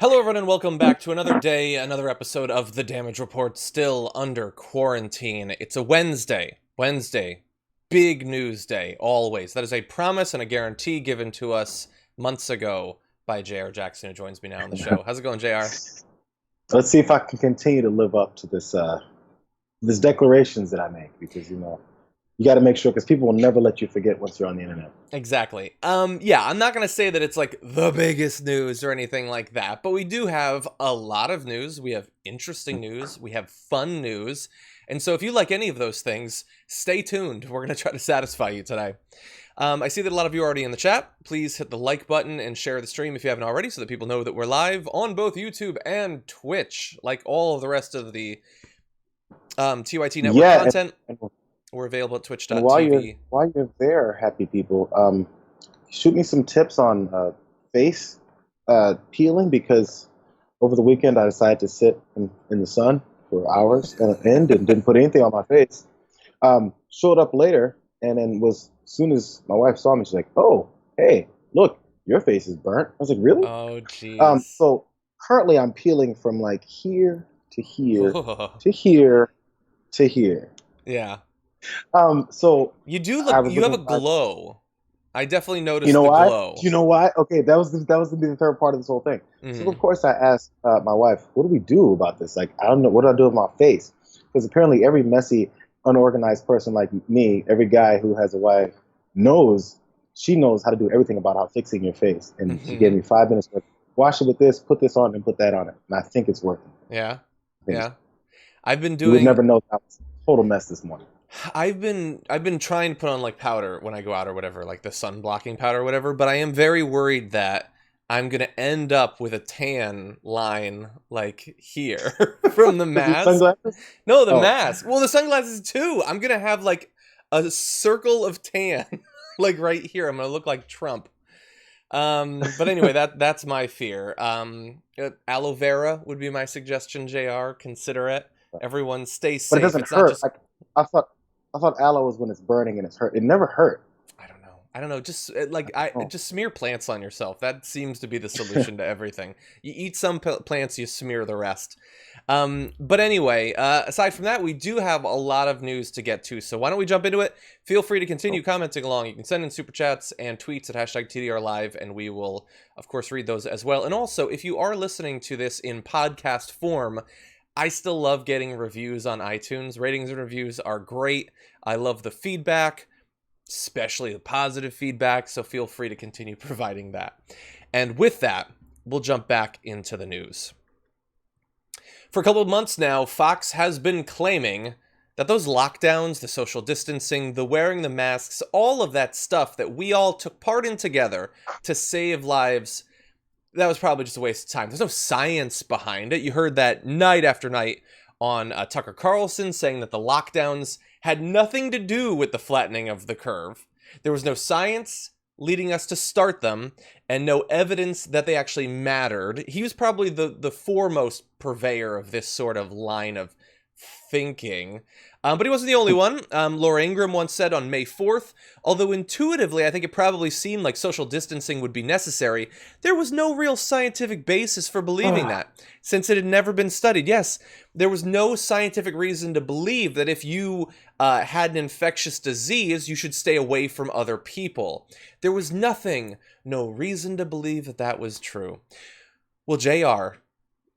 Hello, everyone, and welcome back to another day, another episode of The Damage Report, still under quarantine. It's a Wednesday. Big news day, always. That is a promise and a guarantee given to us months ago by Jayar Jackson, who joins me now on the show. How's it going, Jayar? Let's see if I can continue to live up to this declarations that I make, because you got to make sure, because people will never let you forget once you're on the internet. Exactly. Yeah, I'm not going to say that it's like the biggest news or anything like that, but we do have a lot of news. We have interesting news. We have fun news. And so if you like any of those things, stay tuned. We're going to try to satisfy you today. I see that a lot of you are already in the chat. Please hit the like button and share the stream if you haven't already, so that people know that we're live on both YouTube and Twitch, like all of the rest of the TYT network content. We're available at twitch.tv. While you're there, happy people, shoot me some tips on face peeling, because over the weekend I decided to sit in the sun for hours and didn't put anything on my face. Showed up later, and then as soon as my wife saw me, she's like, "Oh, hey, look, your face is burnt." I was like, "Really?" Oh, jeez. So currently I'm peeling from like here to here to here to here. Yeah. So you do look. You have a glow. I definitely noticed the why? Glow. You know why? Okay, that was gonna be the third part of this whole thing. Mm-hmm. So of course I asked my wife, "What do we do about this? Like, I don't know. What do I do with my face?" Because apparently every messy, unorganized person like me, every guy who has a wife she knows how to do everything about how fixing your face. And she gave me 5 minutes. Like, wash it with this, put this on, and put that on it. And I think it's working. Yeah, yeah. I've been doing. You would never know. That was a total mess this morning. I've been trying to put on like powder when I go out or whatever, like the sun blocking powder or whatever, but I am very worried that I'm going to end up with a tan line like here from the mask. Sunglasses? No, the mask. Well, the sunglasses too. I'm going to have like a circle of tan like right here. I'm going to look like Trump. But anyway, that's my fear. Aloe vera would be my suggestion, JR. Consider it. Everyone stay safe. But it doesn't hurt. I thought aloe was when it's burning and it's hurt. It never hurt. I don't know. Just just smear plants on yourself. That seems to be the solution to everything. You eat some plants, you smear the rest. But anyway, aside from that, we do have a lot of news to get to. So why don't we jump into it? Feel free to continue commenting along. You can send in super chats and tweets at hashtag TDR Live, and we will, of course, read those as well. And also, if you are listening to this in podcast form, I still love getting reviews on iTunes. Ratings and reviews are great. I love the feedback, especially the positive feedback, so feel free to continue providing that. And with that, we'll jump back into the news. For a couple of months now, Fox has been claiming that those lockdowns, the social distancing, the wearing the masks, all of that stuff that we all took part in together to save lives, that was probably just a waste of time. There's no science behind it. You heard that night after night on Tucker Carlson saying that the lockdowns had nothing to do with the flattening of the curve. There was no science leading us to start them, and no evidence that they actually mattered. He was probably the foremost purveyor of this sort of line of thinking. But he wasn't the only one. Laura Ingraham once said on May 4th, although intuitively I think it probably seemed like social distancing would be necessary, there was no real scientific basis for believing that, since it had never been studied. Yes, there was no scientific reason to believe that if you had an infectious disease, you should stay away from other people. There was no reason to believe that that was true. Well, JR,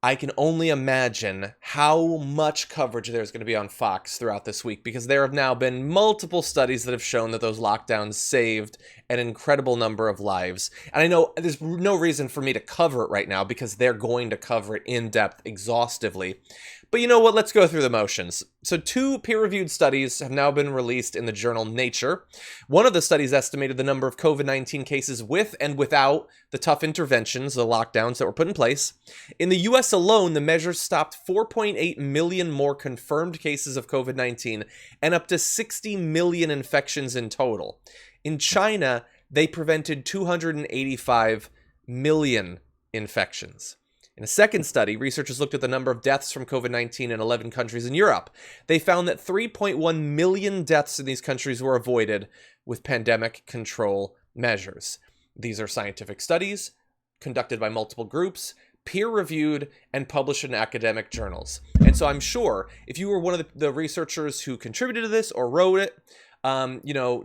I can only imagine how much coverage there's going to be on Fox throughout this week, because there have now been multiple studies that have shown that those lockdowns saved an incredible number of lives. And I know there's no reason for me to cover it right now, because they're going to cover it in depth, exhaustively. But you know what? Let's go through the motions. So 2 peer-reviewed studies have now been released in the journal Nature. One of the studies estimated the number of COVID-19 cases with and without the tough interventions, the lockdowns that were put in place. In the US alone, the measures stopped 4.8 million more confirmed cases of COVID-19 and up to 60 million infections in total. In China, they prevented 285 million infections. In a second study, researchers looked at the number of deaths from COVID-19 in 11 countries in Europe. They found that 3.1 million deaths in these countries were avoided with pandemic control measures. These are scientific studies conducted by multiple groups, peer-reviewed, and published in academic journals. And so I'm sure if you were one of the researchers who contributed to this or wrote it,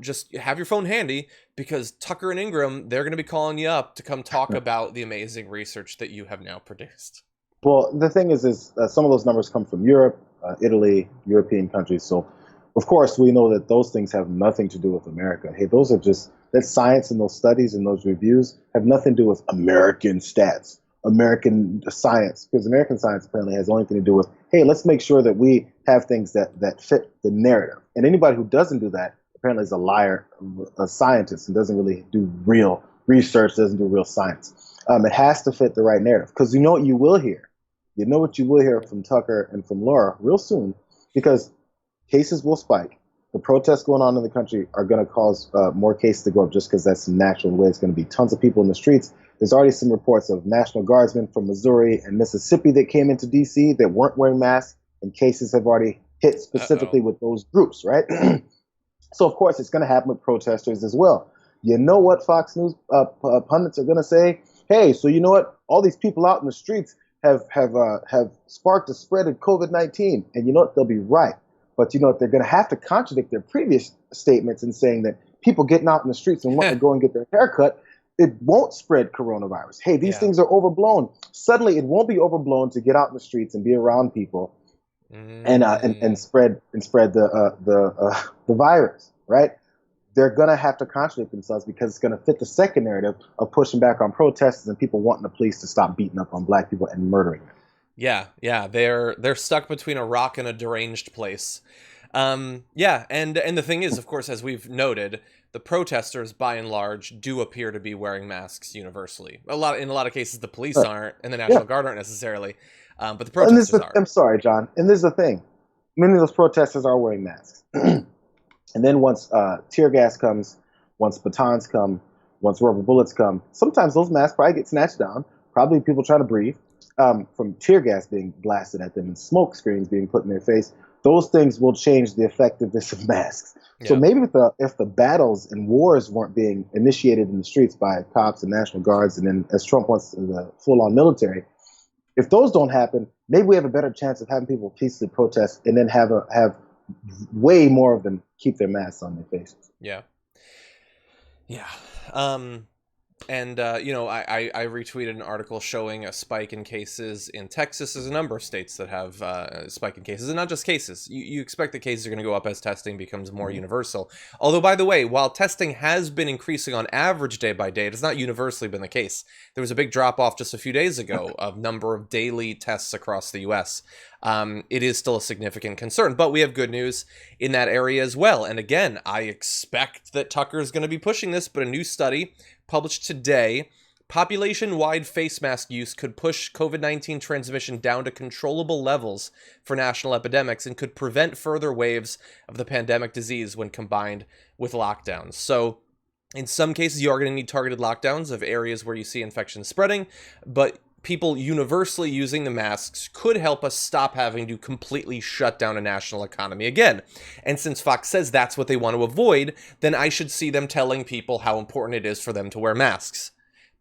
just have your phone handy, because Tucker and Ingram, they're going to be calling you up to come talk about the amazing research that you have now produced. Well, the thing is some of those numbers come from Europe, Italy, European countries. So, of course, we know that those things have nothing to do with America. Hey, that science and those studies and those reviews have nothing to do with American stats, American science, because American science apparently has only thing to do with, hey, let's make sure that we have things that fit the narrative. And anybody who doesn't do that apparently is a liar, a scientist, and doesn't really do real research, doesn't do real science. It has to fit the right narrative, because you know what you will hear. You know what you will hear from Tucker and from Laura real soon, because cases will spike. The protests going on in the country are going to cause more cases to go up, just because that's the natural way. It's going to be tons of people in the streets. There's already some reports of National Guardsmen from Missouri and Mississippi that came into D.C. that weren't wearing masks, and cases have already hit specifically with those groups, right? So, of course, it's going to happen with protesters as well. You know what Fox News pundits are going to say? Hey, so you know what? All these people out in the streets have sparked a spread of COVID-19. And you know what? They'll be right. But you know what? They're going to have to contradict their previous statements in saying that people getting out in the streets and wanting to go and get their hair cut, it won't spread coronavirus. Hey, these things are overblown. Suddenly, it won't be overblown to get out in the streets and be around people and spread the virus, right? They're going to have to contradict themselves, because it's going to fit the second narrative of pushing back on protesters and people wanting the police to stop beating up on black people and murdering them. Yeah, they're stuck between a rock and a deranged place. And the thing is, of course, as we've noted, the protesters, by and large, do appear to be wearing masks universally. In a lot of cases, the police aren't, and the National Guard aren't necessarily, but the protesters are. I'm sorry, John. And this is the thing: many of those protesters are wearing masks. And then once tear gas comes, once batons come, once rubber bullets come, sometimes those masks probably get snatched down. Probably people trying to breathe from tear gas being blasted at them and smoke screens being put in their face. Those things will change the effectiveness of masks. Yeah. So maybe if the battles and wars weren't being initiated in the streets by cops and National Guards, and then as Trump wants the full-on military, if those don't happen, maybe we have a better chance of having people peacefully protest and then have way more of them keep their masks on their faces. Yeah. I retweeted an article showing a spike in cases in Texas. There's a number of states that have a spike in cases, and not just cases. You expect the cases are going to go up as testing becomes more universal. Although, by the way, while testing has been increasing on average day by day, it has not universally been the case. There was a big drop-off just a few days ago of number of daily tests across the U.S. It is still a significant concern, but we have good news in that area as well. And again, I expect that Tucker is going to be pushing this, but a new study published today, population-wide face mask use could push COVID-19 transmission down to controllable levels for national epidemics and could prevent further waves of the pandemic disease when combined with lockdowns. So in some cases, you are going to need targeted lockdowns of areas where you see infection spreading, but people universally using the masks could help us stop having to completely shut down a national economy again. And since Fox says that's what they want to avoid, then I should see them telling people how important it is for them to wear masks.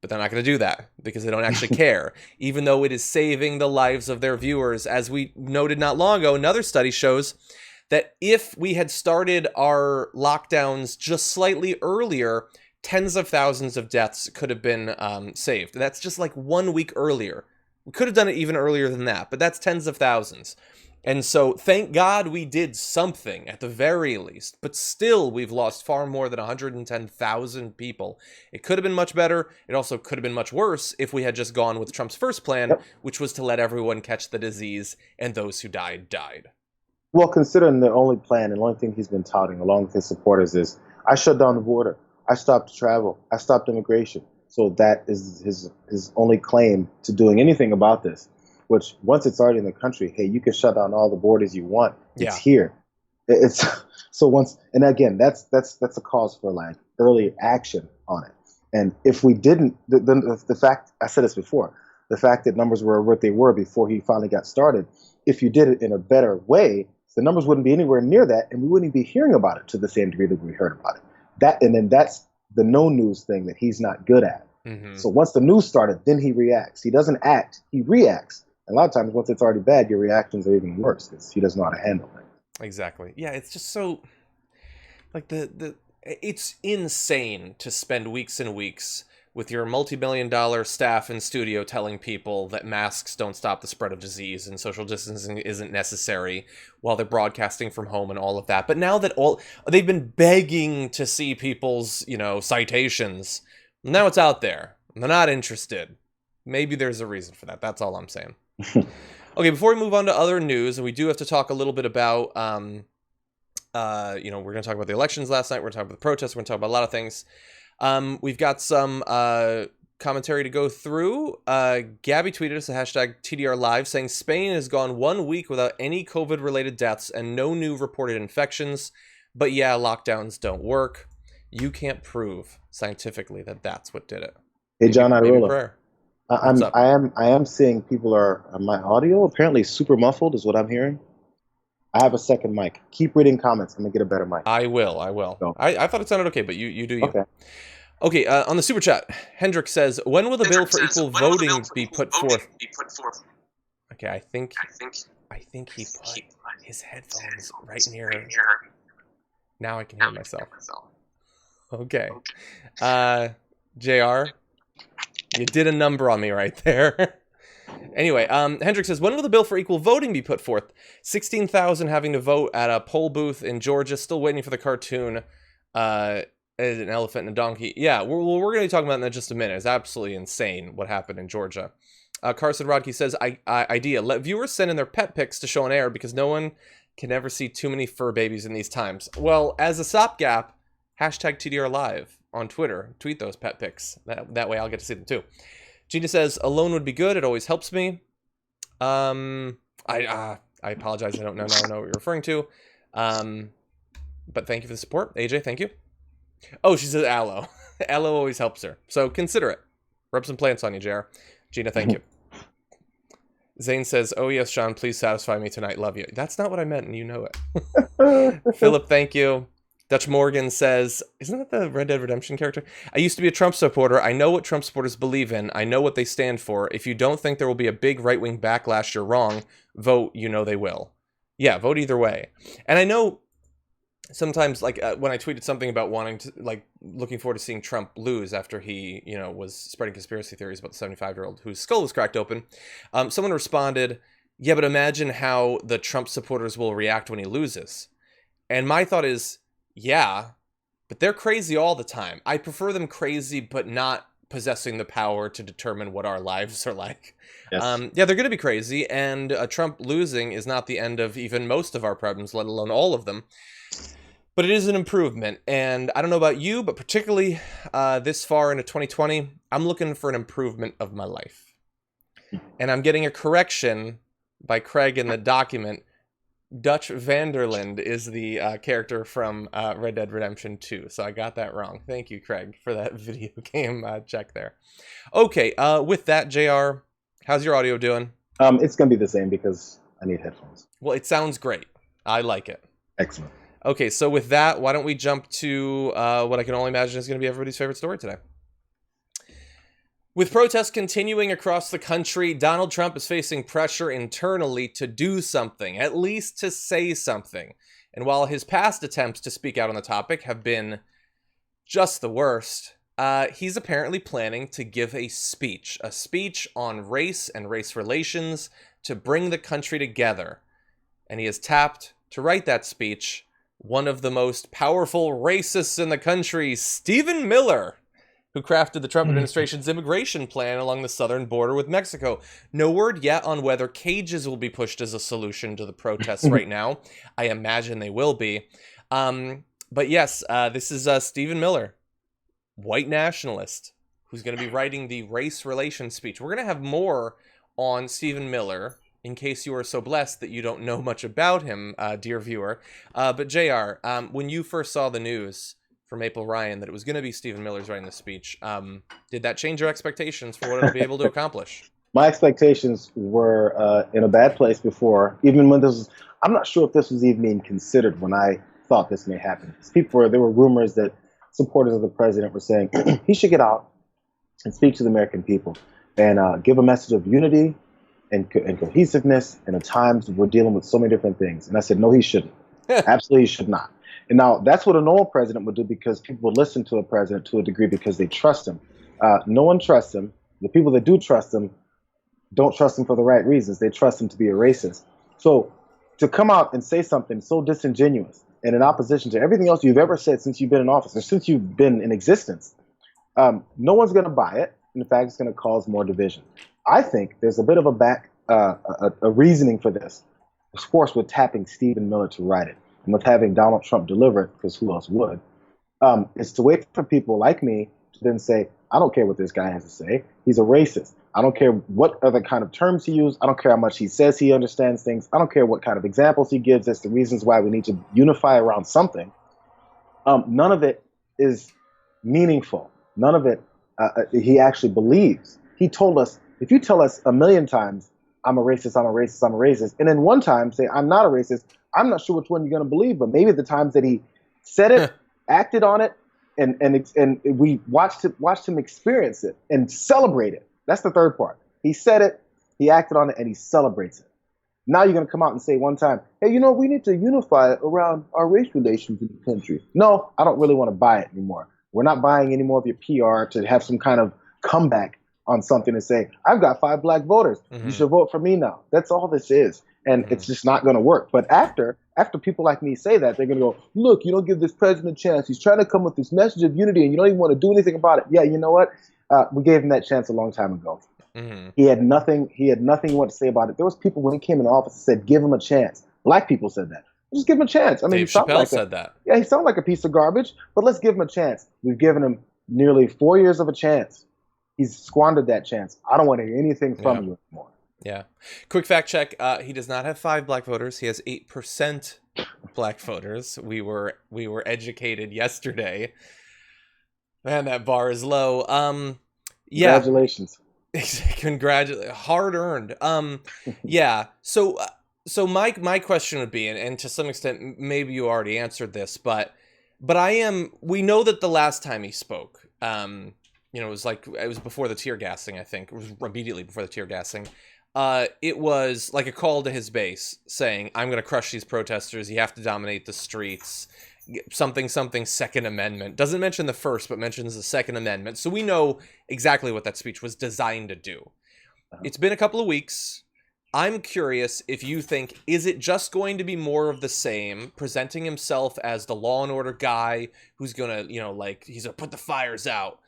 But they're not going to do that because they don't actually care, even though it is saving the lives of their viewers. As we noted not long ago, another study shows that if we had started our lockdowns just slightly earlier, tens of thousands of deaths could have been saved. That's just like 1 week earlier. We could have done it even earlier than that, but that's tens of thousands. And so thank God we did something at the very least, but still we've lost far more than 110,000 people. It could have been much better. It also could have been much worse if we had just gone with Trump's first plan, which was to let everyone catch the disease, and those who died, died. Well, considering the only plan and the only thing he's been touting along with his supporters is, I shut down the border. I stopped travel. I stopped immigration. So that is his only claim to doing anything about this, which once it's already in the country, hey, you can shut down all the borders you want. It's here. It's so once, and again, that's a cause for like early action on it. And if we didn't, the fact, I said this before, the fact that numbers were what they were before he finally got started, if you did it in a better way, the numbers wouldn't be anywhere near that, and we wouldn't be hearing about it to the same degree that we heard about it. And then that's the no news thing that he's not good at. So once the news started, then he reacts. He doesn't act, he reacts. And a lot of times, once it's already bad, your reactions are even worse because he doesn't know how to handle it. Exactly. Yeah, it's just so, like, it's insane to spend weeks and weeks with your multi-million-dollar staff in studio telling people that masks don't stop the spread of disease and social distancing isn't necessary while they're broadcasting from home and all of that. But now that they've been begging to see people's, citations, now it's out there. They're not interested. Maybe there's a reason for that. That's all I'm saying. Okay, before we move on to other news, and we do have to talk a little bit about, we're going to talk about the elections last night. We're going to talk about the protests. We're going to talk about a lot of things. We've got some commentary to go through. Gabby tweeted us a hashtag TDR Live saying Spain has gone 1 week without any COVID-related deaths and no new reported infections. But yeah, lockdowns don't work. You can't prove scientifically that that's what did it. Hey, John Iadarola. What's up? I am seeing people are my audio apparently super muffled is what I'm hearing. I have a second mic. Keep reading comments. I'm gonna get a better mic. I will. Go. I thought it sounded okay, but you do you. Okay. Okay, on the super chat, Hendrik says, when will the bill for equal voting be put forth? Okay, I think he put his headphones right near. Now I can hear myself. Okay. Jayar, you did a number on me right there. Anyway, Hendrik says, when will the bill for equal voting be put forth? 16,000 having to vote at a poll booth in Georgia, still waiting for the cartoon. An elephant and a donkey. Yeah, we're going to be talking about that in just a minute. It's absolutely insane what happened in Georgia. Carson Rodkey says, idea, let viewers send in their pet pics to show on air because no one can ever see too many fur babies in these times. Well, as a stopgap, hashtag TDR Live on Twitter. Tweet those pet pics. That way I'll get to see them too. Gina says, alone would be good. It always helps me. I apologize. I don't know what you're referring to. But thank you for the support. AJ, thank you. Oh, she says aloe. Aloe always helps her. So consider it. Rub some plants on you, Jayar. Gina, thank you. Zane says, oh yes, Sean, please satisfy me tonight. Love you. That's not what I meant, and you know it. Philip, thank you. Dutch Morgan says, isn't that the Red Dead Redemption character? I used to be a Trump supporter. I know what Trump supporters believe in. I know what they stand for. If you don't think there will be a big right-wing backlash, you're wrong. Vote, they will. Yeah, vote either way. And I know sometimes, like, when I tweeted something about wanting to, like, looking forward to seeing Trump lose after he, was spreading conspiracy theories about the 75-year-old whose skull was cracked open, someone responded, yeah, but imagine how the Trump supporters will react when he loses. And my thought is, yeah, but they're crazy all the time. I prefer them crazy, but not possessing the power to determine what our lives are like. Yes. Yeah, they're going to be crazy, and Trump losing is not the end of even most of our problems, let alone all of them. But it is an improvement, and I don't know about you, but particularly this far into 2020, I'm looking for an improvement of my life. And I'm getting a correction by Craig in the document. Dutch Vanderland is the character from Red Dead Redemption 2, so I got that wrong. Thank you, Craig, for that video game check there. Okay, with that, JR, how's your audio doing? It's going to be the same because I need headphones. Well, it sounds great. I like it. Excellent. Okay, so with that, why don't we jump to what I can only imagine is going to be everybody's favorite story today. With protests continuing across the country, Donald Trump is facing pressure internally to do something, at least to say something. And while his past attempts to speak out on the topic have been just the worst, he's apparently planning to give a speech on race and race relations to bring the country together. And he has tapped, to write that speech, one of the most powerful racists in the country, Stephen Miller, who crafted the Trump administration's immigration plan along the southern border with Mexico. No word yet on whether cages will be pushed as a solution to the protests right now. I imagine they will be. But yes, this is Stephen Miller, white nationalist, who's going to be writing the race relations speech. We're going to have more on Stephen Miller, in case you are so blessed that you don't know much about him, dear viewer. But JR, when you first saw the news from April Ryan that it was going to be Stephen Miller's writing the speech, did that change your expectations for what it'll be able to accomplish? My expectations were in a bad place before, even when this was, I'm not sure if this was even being considered when I thought this may happen. There were rumors that supporters of the president were saying he should get out and speak to the American people and give a message of unity and cohesiveness in a times we're dealing with so many different things. And I said, no, he shouldn't. Absolutely should not. And now that's what a normal president would do, because people listen to a president to a degree because they trust him. No one trusts him. The people that do trust him don't trust him for the right reasons. They trust him to be a racist. So to come out and say something so disingenuous and in opposition to everything else you've ever said since you've been in office or since you've been in existence, no one's going to buy it. In fact, it's going to cause more division. I think there's a bit of a reasoning for this. Of course, with tapping Stephen Miller to write it and with having Donald Trump deliver it, because who else would, is to wait for people like me to then say, I don't care what this guy has to say. He's a racist. I don't care what other kind of terms he uses. I don't care how much he says he understands things. I don't care what kind of examples he gives as to reasons why we need to unify around something. None of it is meaningful. None of it he actually believes. He told us, if you tell us a million times, I'm a racist, I'm a racist, I'm a racist, and then one time say, I'm not a racist, I'm not sure which one you're going to believe, but maybe the times that he said it, acted on it, and we watched him experience it and celebrate it. That's the third part. He said it, he acted on it, and he celebrates it. Now you're going to come out and say one time, hey, we need to unify around our race relations in the country. No, I don't really want to buy it anymore. We're not buying any more of your PR to have some kind of comeback on something and say, I've got 5 black voters. Mm-hmm. You should vote for me now. That's all this is. And it's just not going to work. But after people like me say that, they're going to go, look, you don't give this president a chance. He's trying to come with this message of unity and you don't even want to do anything about it. Yeah, you know what? We gave him that chance a long time ago. Mm-hmm. He had nothing he wanted to say about it. There was people when he came in office that said, give him a chance. Black people said that. Just give him a chance. I mean, Dave Chappelle said that. Yeah, he sounded like a piece of garbage, but let's give him a chance. We've given him nearly 4 years of a chance. He's squandered that chance. I don't want to hear anything from you anymore. Yeah. Quick fact check. He does not have 5 black voters. He has 8% black voters. We were educated yesterday. Man, that bar is low. Yeah. Congratulations. Congratulations. Hard earned. Yeah. So my question would be, and to some extent, maybe you already answered this, but we know that the last time he spoke, it was before the tear gassing, I think. It was immediately before the tear gassing. It was like a call to his base saying, I'm going to crush these protesters. You have to dominate the streets. Something, Second Amendment. Doesn't mention the first, but mentions the Second Amendment. So we know exactly what that speech was designed to do. It's been a couple of weeks. I'm curious if you think, is it just going to be more of the same, presenting himself as the law and order guy who's going to, he's going to put the fires out?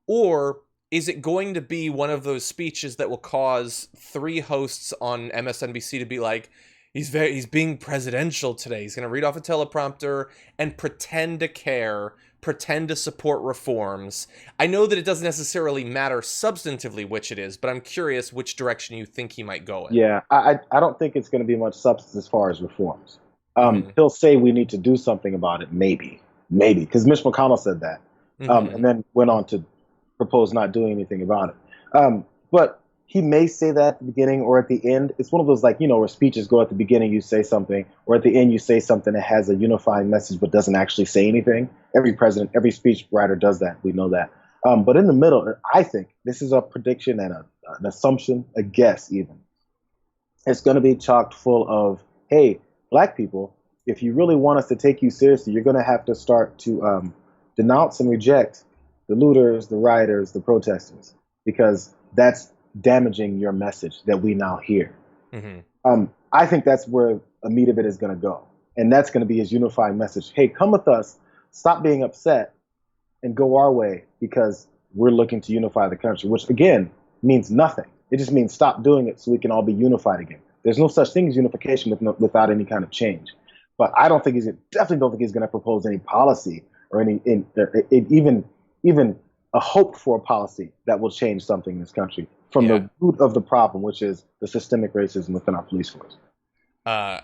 Or is it going to be one of those speeches that will cause 3 hosts on MSNBC to be like, he's being presidential today. He's going to read off a teleprompter and pretend to care, pretend to support reforms. I know that it doesn't necessarily matter substantively which it is, but I'm curious which direction you think he might go in. Yeah, I don't think it's going to be much substance as far as reforms. He'll say we need to do something about it, maybe, because Mitch McConnell said that, and then went on to propose not doing anything about it. But he may say that at the beginning or at the end. It's one of those, where speeches go at the beginning, you say something, or at the end, you say something that has a unifying message but doesn't actually say anything. Every president, every speech writer does that. We know that. But in the middle, I think this is a prediction and an assumption, a guess even. It's going to be chocked full of, hey, black people, if you really want us to take you seriously, you're going to have to start to denounce and reject the looters, the rioters, the protesters, because that's damaging your message that we now hear. Mm-hmm. I think that's where the meat of it is going to go. And that's going to be his unifying message. Hey, come with us, stop being upset, and go our way, because we're looking to unify the country, which, again, means nothing. It just means stop doing it so we can all be unified again. There's no such thing as unification without any kind of change. But I definitely don't think he's going to propose any policy or even a hope for a policy that will change something in this country from the root of the problem, which is the systemic racism within our police force. I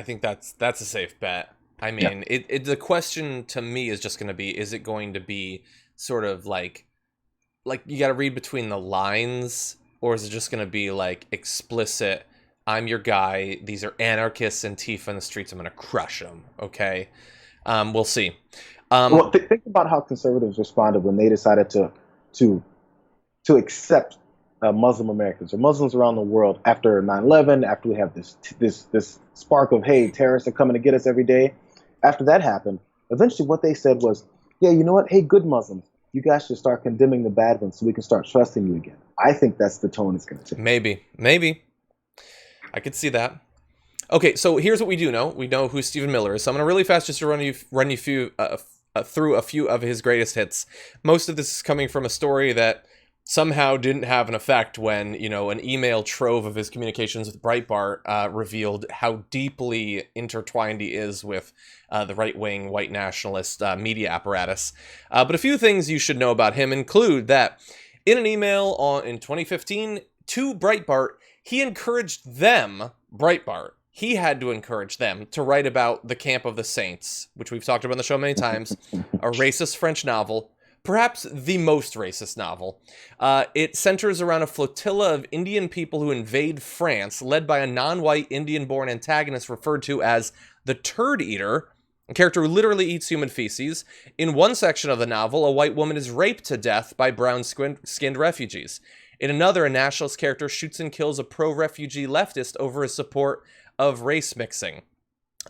think that's a safe bet. I mean, the question to me is just going to be, is it going to be sort of like you got to read between the lines, or is it just going to be like explicit, I'm your guy, these are anarchists and Antifa in the streets, I'm going to crush them, okay? We'll see. Well, think about how conservatives responded when they decided to to accept Muslim Americans or Muslims around the world after 9/11, after we have this spark of, hey, terrorists are coming to get us every day. After that happened, eventually what they said was, yeah, you know what? Hey, good Muslims, you guys should start condemning the bad ones so we can start trusting you again. I think that's the tone it's going to take. Maybe. I could see that. Okay, so here's what we do know. We know who Stephen Miller is. So I'm going to really fast just to run you through a few of his greatest hits. Most of this is coming from a story that somehow didn't have an effect when, an email trove of his communications with Breitbart revealed how deeply intertwined he is with the right-wing white nationalist media apparatus. But a few things you should know about him include that in an email in 2015 to Breitbart, he encouraged them, Breitbart, he had to encourage them to write about The Camp of the Saints, which we've talked about on the show many times, a racist French novel, perhaps the most racist novel. It centers around a flotilla of Indian people who invade France, led by a non-white Indian-born antagonist referred to as the Turd Eater, a character who literally eats human feces. In one section of the novel, a white woman is raped to death by brown-skinned refugees. In another, a nationalist character shoots and kills a pro-refugee leftist over his support of race mixing.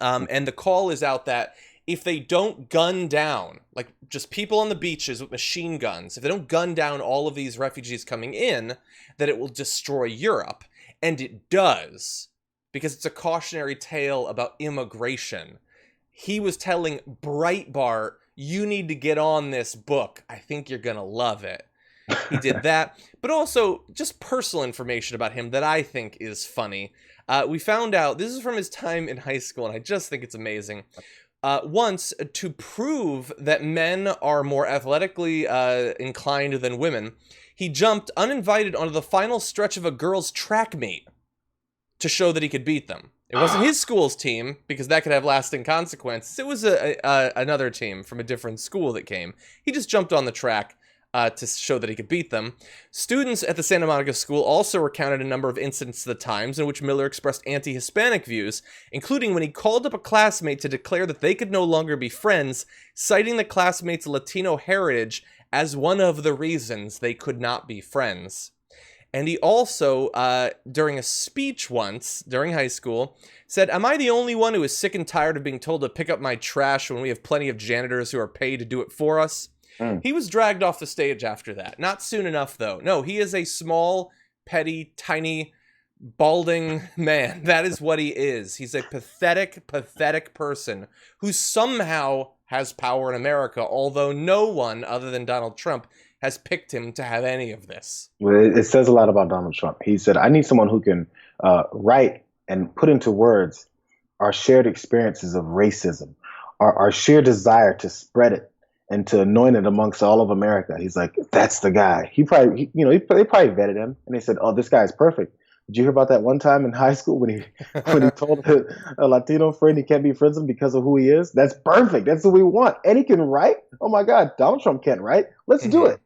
And the call is out that if they don't gun down, like just people on the beaches with machine guns, if they don't gun down all of these refugees coming in, that it will destroy Europe. And it does, because it's a cautionary tale about immigration. He was telling Breitbart, you need to get on this book. I think you're going to love it. He did that, but also just personal information about him that I think is funny. We found out, this is from his time in high school, and I just think it's amazing. Once, to prove that men are more athletically inclined than women, he jumped uninvited onto the final stretch of a girls' track meet to show that he could beat them. It wasn't his school's team, because that could have lasting consequences. It was another team from a different school that came. He just jumped on the track to show that he could beat them. Students at the Santa Monica school also recounted a number of incidents to the Times in which Miller expressed anti-Hispanic views, including when he called up a classmate to declare that they could no longer be friends, citing the classmate's Latino heritage as one of the reasons they could not be friends. And he also, during a speech once, during high school, said, "Am I the only one who is sick and tired of being told to pick up my trash when we have plenty of janitors who are paid to do it for us?" He was dragged off the stage after that. Not soon enough, though. No, he is a small, petty, tiny, balding man. That is what he is. He's a pathetic, pathetic person who somehow has power in America, although no one other than Donald Trump has picked him to have any of this. Well, it says a lot about Donald Trump. He said, I need someone who can write and put into words our shared experiences of racism, our shared desire to spread it and to anoint it amongst all of America. He's like, that's the guy. They probably vetted him and they said, oh, this guy is perfect. Did you hear about that one time in high school when he told a Latino friend he can't be friends with him because of who he is? That's perfect. That's what we want. And he can write. Oh my God, Donald Trump can't write. Let's do it.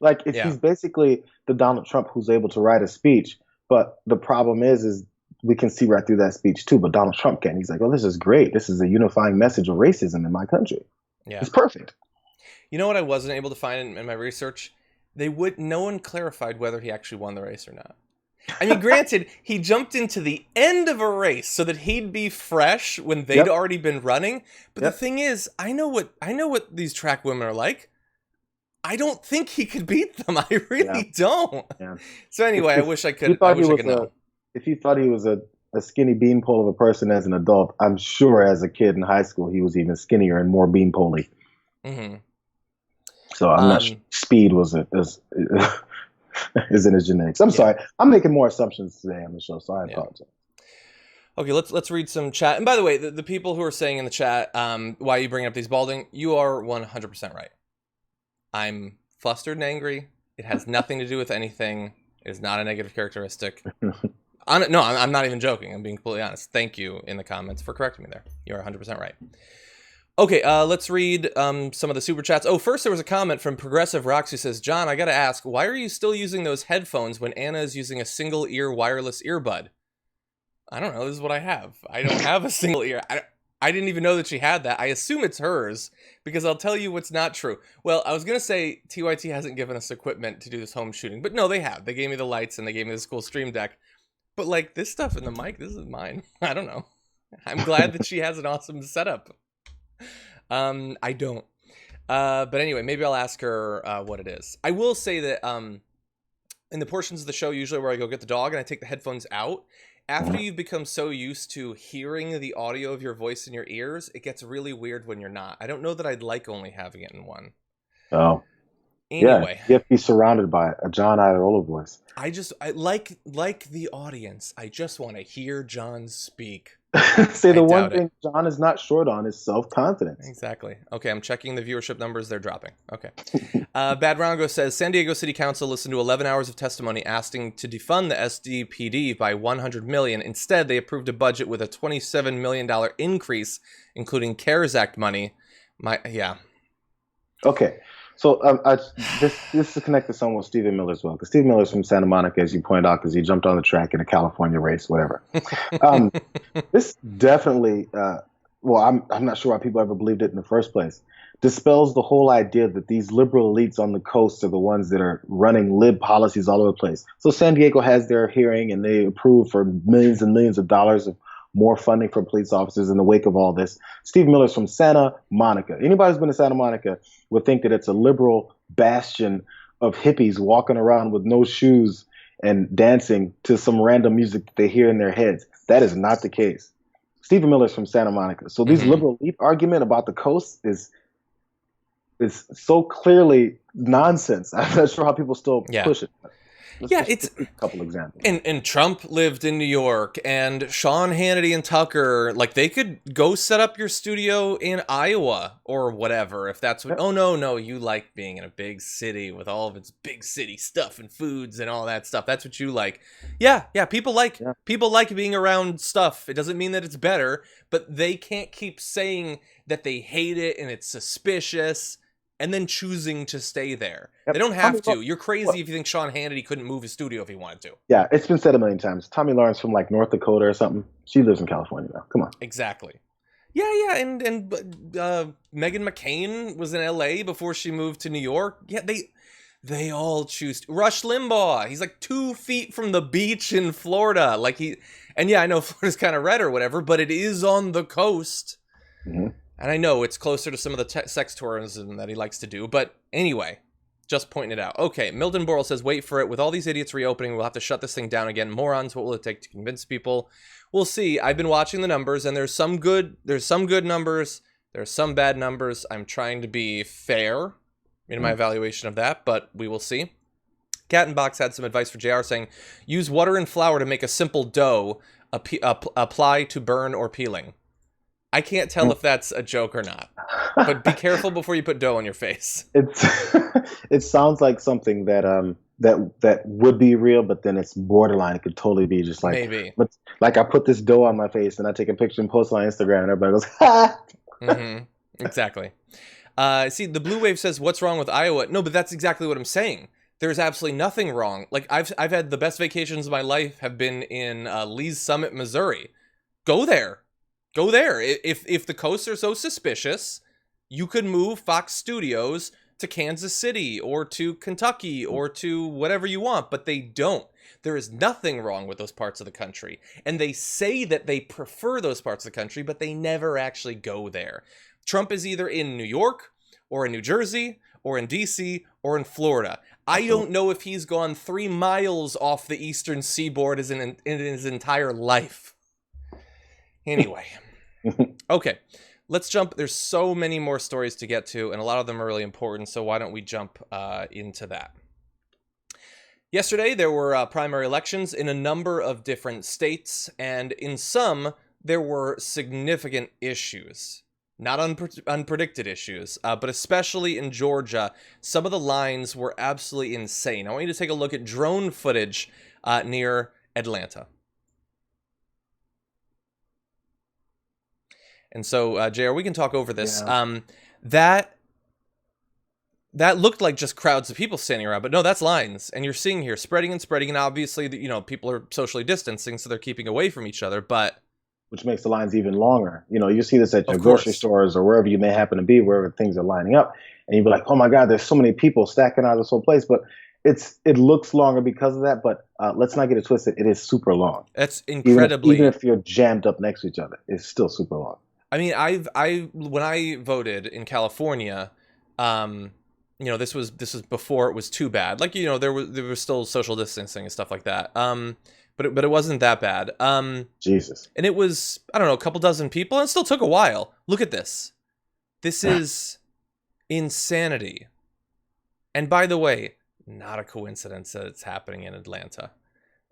Like he's basically the Donald Trump who's able to write a speech. But the problem is we can see right through that speech too. But Donald Trump can. He's like, oh, this is great. This is a unifying message of racism in my country. Yeah, it's perfect. You know what I wasn't able to find in my research? No one clarified whether he actually won the race or not. I mean, granted, he jumped into the end of a race so that he'd be fresh when they'd already been running. But the thing is, I know what these track women are like. I don't think he could beat them. I really don't. Yeah. So anyway, I wish I could know. If you thought he was a skinny beanpole of a person as an adult, I'm sure as a kid in high school he was even skinnier and more beanpole-y. Mm-hmm. So I'm not sure speed is in his genetics. I'm sorry. I'm making more assumptions today on the show, so I apologize. Okay, let's read some chat. And by the way, the people who are saying in the chat, why you bring up these balding, you are 100% right. I'm flustered and angry. It has nothing to do with anything. It is not a negative characteristic. I'm not even joking. I'm being completely honest. Thank you in the comments for correcting me there. You're 100% right. Okay, let's read some of the super chats. Oh, first there was a comment from Progressive Rocks who says, John, I gotta ask, why are you still using those headphones when Anna is using a single ear wireless earbud? I don't know. This is what I have. I don't have a single ear. I didn't even know that she had that. I assume it's hers because I'll tell you what's not true. Well, I was going to say TYT hasn't given us equipment to do this home shooting, but no, they have. They gave me the lights and they gave me this cool stream deck. But like this stuff in the mic, this is mine. I don't know. I'm glad that she has an awesome setup. I don't. But anyway, maybe I'll ask her what it is. I will say that in the portions of the show usually where I go get the dog and I take the headphones out, after you've become so used to hearing the audio of your voice in your ears, it gets really weird when you're not. I don't know that I'd like only having it in one. Oh. Anyway. Yeah, you have to be surrounded by a John Iadarola voice. I like the audience. I just want to hear John speak. See, the one thing John is not short on is self-confidence. Exactly. Okay, I'm checking the viewership numbers. They're dropping. Okay. Bad Rongo says, San Diego City Council listened to 11 hours of testimony asking to defund the SDPD by $100 million. Instead, they approved a budget with a $27 million increase, including CARES Act money. Okay. So this is connected somewhat with Stephen Miller as well, because Stephen Miller's from Santa Monica, as you pointed out, because he jumped on the track in a California race, whatever. This definitely, I'm not sure why people ever believed it in the first place, dispels the whole idea that these liberal elites on the coast are the ones that are running lib policies all over the place. So San Diego has their hearing, and they approve for millions and millions of dollars of more funding for police officers in the wake of all this. Steve Miller's from Santa Monica. Anybody who's been to Santa Monica would think that it's a liberal bastion of hippies walking around with no shoes and dancing to some random music that they hear in their heads. That is not the case. Stephen Miller's from Santa Monica. So these liberal elite argument about the coast is so clearly nonsense. I'm not sure how people still push it. It's a couple examples. And Trump lived in New York, and Sean Hannity and Tucker, like, they could go set up your studio in Iowa or whatever, if that's what. Oh no, you like being in a big city with all of its big city stuff and foods and all that stuff. That's what you like. Yeah, people like being around stuff. It doesn't mean that it's better, but they can't keep saying that they hate it and it's suspicious and then choosing to stay there. Yep. They don't have to. You're crazy if you think Sean Hannity couldn't move his studio if he wanted to. Yeah, it's been said a million times. Tommy Lawrence from like North Dakota or something. She lives in California now. Come on. Exactly. Yeah, and Meghan McCain was in LA before she moved to New York. Yeah, they all choose Rush Limbaugh. He's like 2 feet from the beach in Florida. I know Florida's kind of red or whatever, but it is on the coast. Mm-hmm. And I know it's closer to some of the sex tourism that he likes to do. But anyway, just pointing it out. Okay, Milton Boral says, wait for it. With all these idiots reopening, we'll have to shut this thing down again. Morons, what will it take to convince people? We'll see. I've been watching the numbers, and there's some good numbers. There's some bad numbers. I'm trying to be fair in my evaluation of that, but we will see. Cat and Box had some advice for Jayar, saying, use water and flour to make a simple dough, apply to burn or peeling. I can't tell if that's a joke or not, but be careful before you put dough on your face. It sounds like something that would be real, but then it's borderline. It could totally be just like, maybe. But like I put this dough on my face and I take a picture and post it on Instagram and everybody goes, ha! Exactly. See, the Blue Wave says, what's wrong with Iowa? No, but that's exactly what I'm saying. There's absolutely nothing wrong. Like I've had the best vacations of my life have been in Lee's Summit, Missouri. Go there. If the coasts are so suspicious, you could move Fox Studios to Kansas City or to Kentucky or to whatever you want, but they don't. There is nothing wrong with those parts of the country. And they say that they prefer those parts of the country, but they never actually go there. Trump is either in New York or in New Jersey or in DC or in Florida. I don't know if he's gone 3 miles off the eastern seaboard in his entire life. Anyway. Okay, let's jump. There's so many more stories to get to, and a lot of them are really important, so why don't we jump into that? Yesterday, there were primary elections in a number of different states, and in some, there were significant issues. Not unpredicted issues, but especially in Georgia, some of the lines were absolutely insane. I want you to take a look at drone footage near Atlanta. And so, Jayar, we can talk over this. Yeah. That looked like just crowds of people standing around, but no, that's lines. And you're seeing here spreading, and obviously, people are socially distancing, so they're keeping away from each other. But which makes the lines even longer. You know, you see this at your Of grocery course. stores or wherever you may happen to be, wherever things are lining up, and you'd be like, "Oh my God, there's so many people stacking out of this whole place." But it looks longer because of that. But let's not get it twisted. It is super long. That's Even incredibly. if you're jammed up next to each other, it's still super long. I mean, when I voted in California, um, this was before it was too bad. Like, there was still social distancing and stuff like that. But it wasn't that bad. Jesus. And it was, I don't know, a couple dozen people, and it still took a while. Look at this. This is insanity. And by the way, not a coincidence that it's happening in Atlanta.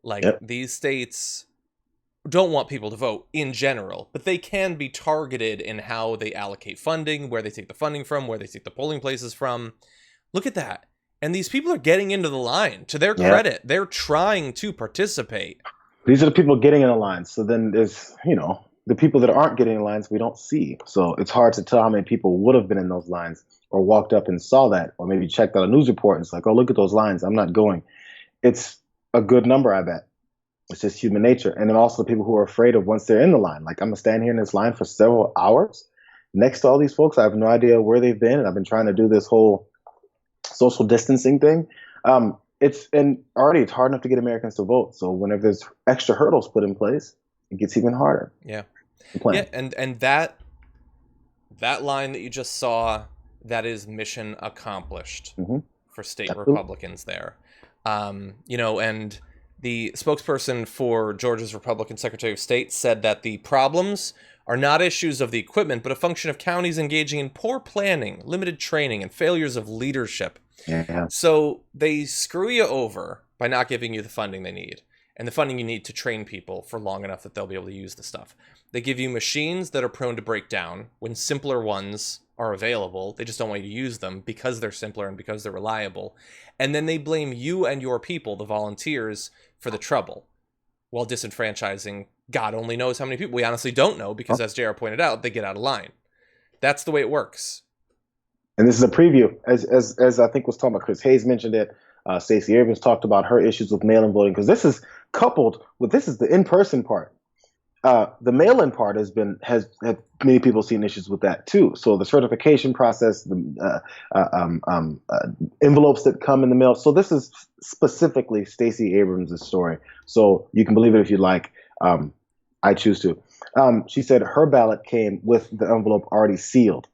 Like, Yep. these states don't want people to vote in general, but they can be targeted in how they allocate funding, where they take the funding from, where they take the polling places from. Look at that. And these people are getting into the line. To their credit, they're trying to participate. These are the people getting in the lines. So then there's, the people that aren't getting in lines we don't see. So it's hard to tell how many people would have been in those lines or walked up and saw that, or maybe checked out a news report and it's like, oh, look at those lines. I'm not going. It's a good number, I bet. It's just human nature. And then also the people who are afraid of once they're in the line. Like, I'm going to stand here in this line for several hours next to all these folks. I have no idea where they've been. And I've been trying to do this whole social distancing thing. It's hard enough to get Americans to vote. So whenever there's extra hurdles put in place, it gets even harder. Yeah. Yeah, and that line that you just saw, that is mission accomplished for state Republicans there. And the spokesperson for Georgia's Republican Secretary of State said that the problems are not issues of the equipment, but a function of counties engaging in poor planning, limited training, and failures of leadership. Yeah. So they screw you over by not giving you the funding they need, and the funding you need to train people for long enough that they'll be able to use the stuff. They give you machines that are prone to break down when simpler ones are available. They just don't want you to use them because they're simpler and because they're reliable. And then they blame you and your people, the volunteers, for the trouble, while disenfranchising God only knows how many people. We honestly don't know because, as Jayar pointed out, they get out of line. That's the way it works. And this is a preview, as I think was talking about. Chris Hayes mentioned it. Stacey Abrams talked about her issues with mail-in voting, because this is coupled with, this is the in-person part. The mail-in part has many people seen issues with that too. So the certification process, the envelopes that come in the mail. So this is specifically Stacey Abrams' story. So you can believe it if you like. I choose to. She said her ballot came with the envelope already sealed.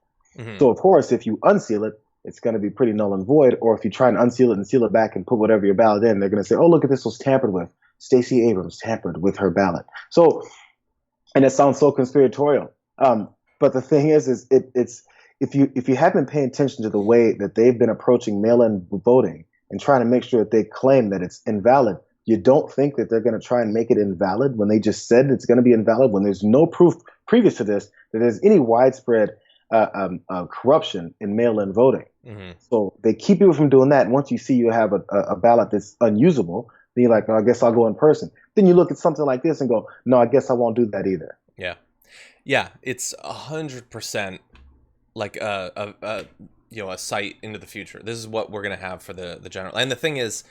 So of course, if you unseal it, it's going to be pretty null and void. Or if you try and unseal it and seal it back and put whatever your ballot in, they're going to say, "Oh, look at this, was tampered with. Stacey Abrams tampered with her ballot." So, and it sounds so conspiratorial. But the thing is it's if you have been paying attention to the way that they've been approaching mail-in voting and trying to make sure that they claim that it's invalid, you don't think that they're going to try and make it invalid when they just said it's going to be invalid, when there's no proof previous to this that there's any widespread corruption in mail-in voting. So they keep people from doing that. And once you see you have a ballot that's unusable, then you're like, "No, I guess I'll go in person." Then you look at something like this and go, "No, I guess I won't do that either." Yeah, it's 100% like a sight into the future. This is what we're gonna have for the general. And the thing is,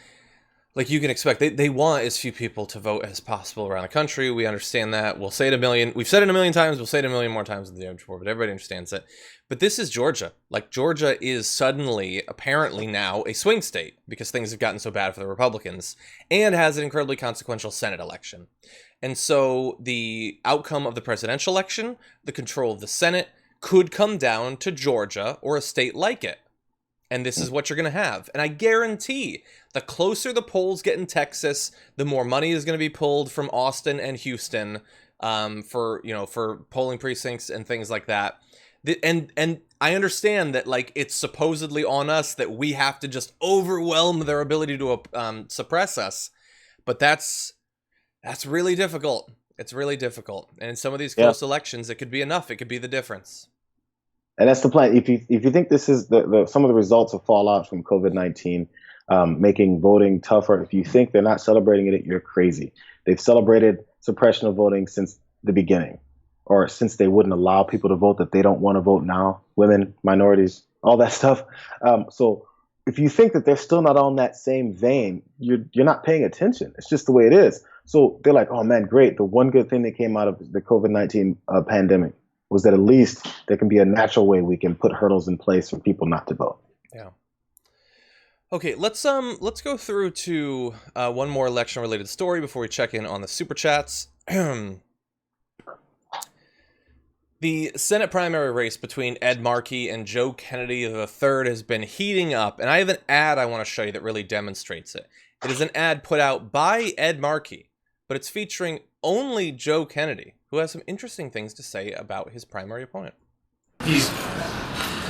like, you can expect, they want as few people to vote as possible around the country. We understand that. We'll say it a million. We've said it a million times. We'll say it a million more times than the day before, but everybody understands it. But this is Georgia. Like, Georgia is suddenly, apparently now, a swing state because things have gotten so bad for the Republicans, and has an incredibly consequential Senate election. And so the outcome of the presidential election, the control of the Senate, could come down to Georgia or a state like it. And this is what you're going to have. And I guarantee the closer the polls get in Texas, the more money is going to be pulled from Austin and Houston for polling precincts and things like that. And I understand that, like, it's supposedly on us that we have to just overwhelm their ability to suppress us. But that's really difficult. It's really difficult. And in some of these close elections, it could be enough. It could be the difference. And that's the plan. If you think this is some of the results of fallout from COVID-19, making voting tougher, if you think they're not celebrating it, you're crazy. They've celebrated suppression of voting since the beginning, or since they wouldn't allow people to vote that they don't want to vote now, women, minorities, all that stuff. So if you think that they're still not on that same vein, you're not paying attention. It's just the way it is. So they're like, oh man, great. The one good thing that came out of the COVID-19 pandemic was that at least there can be a natural way we can put hurdles in place for people not to vote. Yeah. Okay, let's go through to one more election related story before we check in on the super chats. The Senate primary race between Ed Markey and Joe Kennedy III has been heating up, and I have an ad I want to show you that really demonstrates it. It is an ad put out by Ed Markey, but it's featuring only Joe Kennedy, who has some interesting things to say about his primary opponent. He's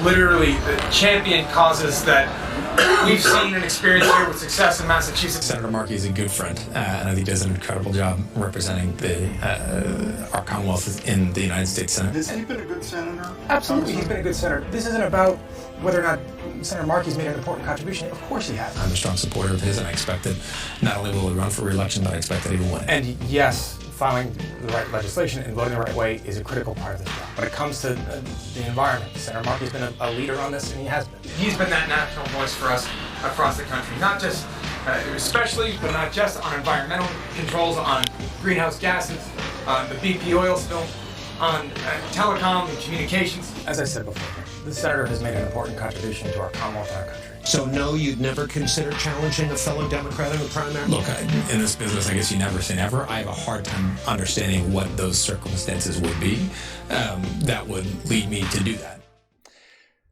literally championed causes that we've seen and experienced here with success in Massachusetts. Senator Markey is a good friend, and I think he does an incredible job representing our Commonwealth in the United States Senate. Has he been a good senator? Absolutely, he's been a good senator. This isn't about whether or not Senator Markey's made an important contribution. Of course he has. I'm a strong supporter of his, and I expect that not only will he run for re-election, but I expect that he will win. And yes, filing the right legislation and voting the right way is a critical part of this job. When it comes to the environment, Senator Markey's been a leader on this, and he has been. He's been that national voice for us across the country, not just, especially, but not just on environmental controls, on greenhouse gases, on the BP oil spill, on telecom and communications. As I said before, the senator has made an important contribution to our Commonwealth and our country. So no, you'd never consider challenging a fellow Democrat in a primary? Look, in this business, I guess you never say never. I have a hard time understanding what those circumstances would be that would lead me to do that.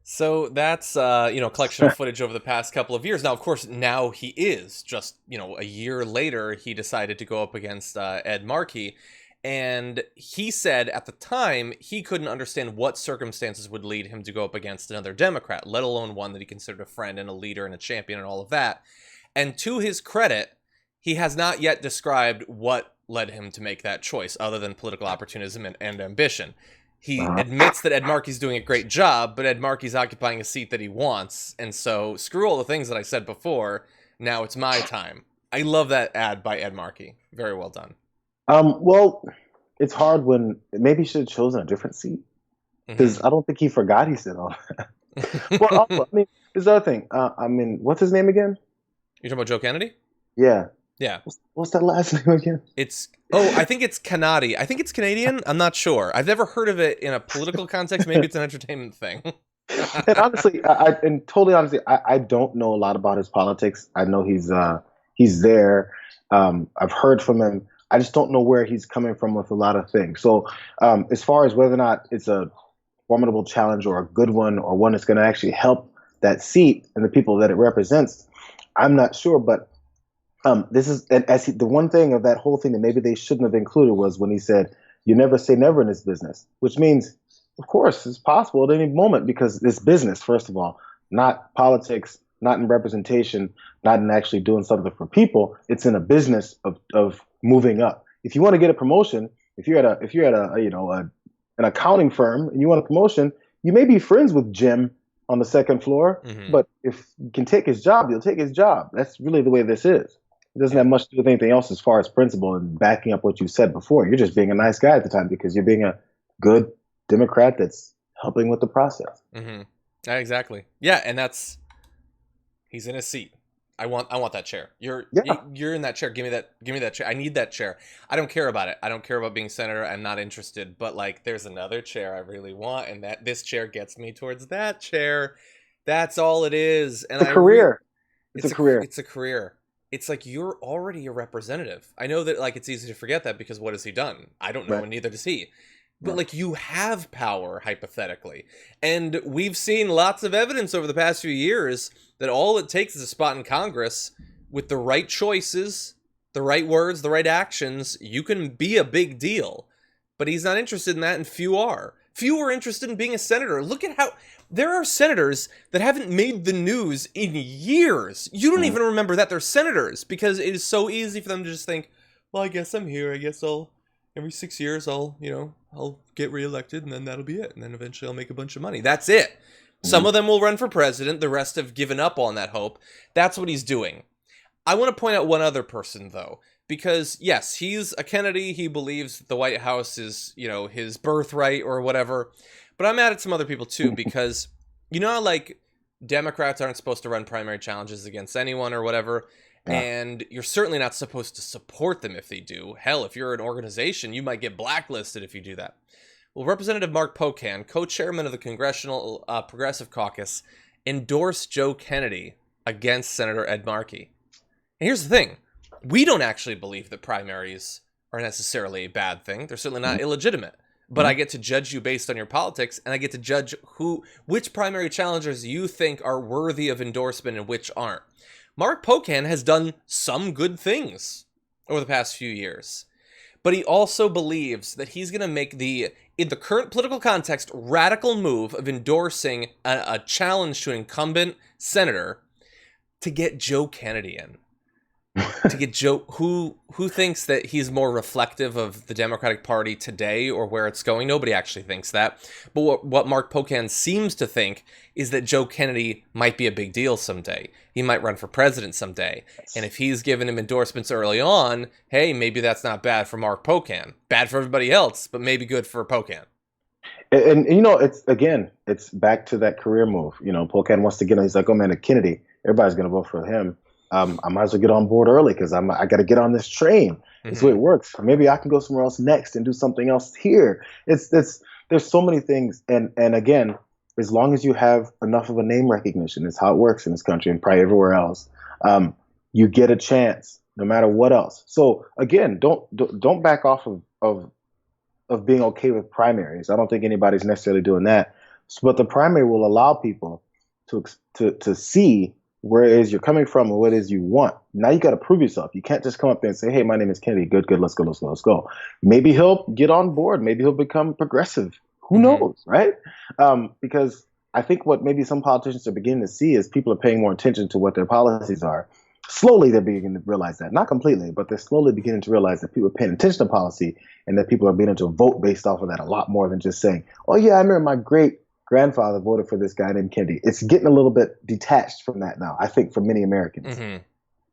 So that's, a collection of footage over the past couple of years. Now, of course, now he is just, a year later, he decided to go up against Ed Markey. And he said at the time he couldn't understand what circumstances would lead him to go up against another Democrat, let alone one that he considered a friend and a leader and a champion and all of that. And to his credit, he has not yet described what led him to make that choice, other than political opportunism and ambition. He admits that Ed Markey's doing a great job, but Ed Markey's occupying a seat that he wants. And so screw all the things that I said before. Now it's my time. I love that ad by Ed Markey. Very well done. Well, it's hard when maybe he should have chosen a different seat, because I don't think he forgot he said all that. Well, also, there's the other thing. What's his name again? You're talking about Joe Kennedy? Yeah. Yeah. What's that last name again? I think it's Hannity. I think it's Canadian. I'm not sure. I've never heard of it in a political context. Maybe it's an entertainment thing. And honestly, I don't know a lot about his politics. I know he's there. I've heard from him. I just don't know where he's coming from with a lot of things. So as far as whether or not it's a formidable challenge or a good one or one that's going to actually help that seat and the people that it represents, I'm not sure. But this is the one thing of that whole thing that maybe they shouldn't have included was when he said, "You never say never in this business," which means, of course, it's possible at any moment, because it's business, first of all, not politics, not in representation, not in actually doing something for people. It's in a business of moving up. If you want to get a promotion, if you're at an accounting firm and you want a promotion, you may be friends with Jim on the second floor, but if you can take his job, you'll take his job. That's really the way this is. It doesn't have much to do with anything else as far as principle and backing up what you said before. You're just being a nice guy at the time because you're being a good Democrat that's helping with the process. Exactly. Yeah, and he's in a seat. I want that chair. You're in that chair. Give me that chair. I need that chair. I don't care about it. I don't care about being senator. I'm not interested. But there's another chair I really want, and this chair gets me towards that chair. That's all it is. And it's a career. It's a career. It's a career. It's like you're already a representative. I know that it's easy to forget that because what has he done? I don't know, and neither does he. But you have power, hypothetically. And we've seen lots of evidence over the past few years that all it takes is a spot in Congress with the right choices, the right words, the right actions. You can be a big deal. But he's not interested in that, and few are. Few are interested in being a senator. Look at how there are senators that haven't made the news in years. You don't even remember that they're senators because it is so easy for them to just think, well, I guess I'm here. I guess every 6 years I'll get reelected, and then that'll be it. And then eventually I'll make a bunch of money. That's it. Some of them will run for president. The rest have given up on that hope. That's what he's doing. I want to point out one other person, though, because, yes, he's a Kennedy. He believes that the White House is, his birthright or whatever. But I'm mad at some other people, too, because, how, Democrats aren't supposed to run primary challenges against anyone or whatever. Yeah. And you're certainly not supposed to support them if they do. Hell, if you're an organization, you might get blacklisted if you do that. Well, Representative Mark Pocan, co-chairman of the Congressional Progressive Caucus, endorsed Joe Kennedy against Senator Ed Markey. And here's the thing. We don't actually believe that primaries are necessarily a bad thing. They're certainly not illegitimate. But I get to judge you based on your politics, and I get to judge which primary challengers you think are worthy of endorsement and which aren't. Mark Pocan has done some good things over the past few years, but he also believes that he's going to make in the current political context, radical move of endorsing a challenge to an incumbent senator to get Joe Kennedy in. To get Joe, who thinks that he's more reflective of the Democratic Party today or where it's going. Nobody actually thinks that. But what Mark Pocan seems to think is that Joe Kennedy might be a big deal someday. He might run for president someday. And if he's given him endorsements early on, hey, maybe that's not bad for Mark Pocan. Bad for everybody else, but maybe good for Pocan. And it's back to that career move. Pocan wants to get on. He's like, oh man, Kennedy, everybody's going to vote for him. I might as well get on board early because I got to get on this train. That's the way it works. Maybe I can go somewhere else next and do something else here. There's so many things. And again, as long as you have enough of a name recognition, it's how it works in this country and probably everywhere else. You get a chance no matter what else. So again, don't back off of being okay with primaries. I don't think anybody's necessarily doing that. But the primary will allow people to see where it is you're coming from and what it is you want. Now you got to prove yourself. You can't just come up there and say, hey, my name is Kennedy. Good, let's go. Maybe he'll get on board. Maybe he'll become progressive. Who knows, right? Because I think what maybe some politicians are beginning to see is people are paying more attention to what their policies are. Slowly, they're beginning to realize that. Not completely, but they're slowly beginning to realize that people are paying attention to policy and that people are beginning to vote based off of that a lot more than just saying, oh, yeah, I remember my great-grandfather voted for this guy named Kennedy. It's getting a little bit detached from that now, I think, for many Americans.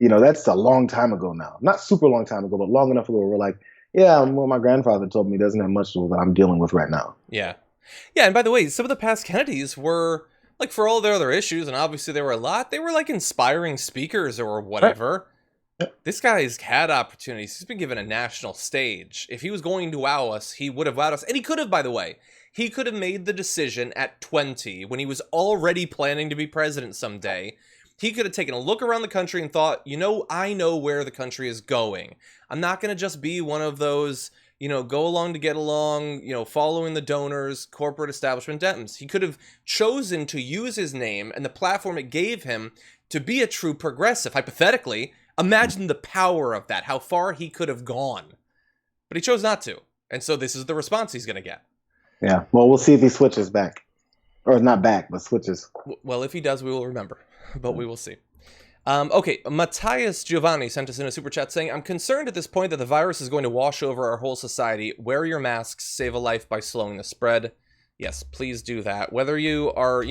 That's a long time ago now. Not super long time ago, but long enough ago where we're like, yeah, well, my grandfather told me doesn't have much to do with what I'm dealing with right now. Yeah. Yeah, and by the way, some of the past Kennedys were, like, for all their other issues, and obviously there were a lot, they were, like, inspiring speakers or whatever. Right. This guy's had opportunities. He's been given a national stage. If he was going to wow us, he would have wowed us. And he could have, by the way. He could have made the decision at 20, when he was already planning to be president someday. He could have taken a look around the country and thought, I know where the country is going. I'm not going to just be one of those, go along to get along, following the donors, corporate establishment dems. He could have chosen to use his name and the platform it gave him to be a true progressive. Hypothetically, imagine the power of that, how far he could have gone. But he chose not to. And so this is the response he's going to get. Yeah, well, we'll see if he switches back. Or not back, but switches. Well, if he does, we will remember. But we will see. Okay, Matthias Giovanni sent us in a super chat saying, I'm concerned at this point that the virus is going to wash over our whole society. Wear your masks, save a life by slowing the spread. Yes, please do that. Whether you are,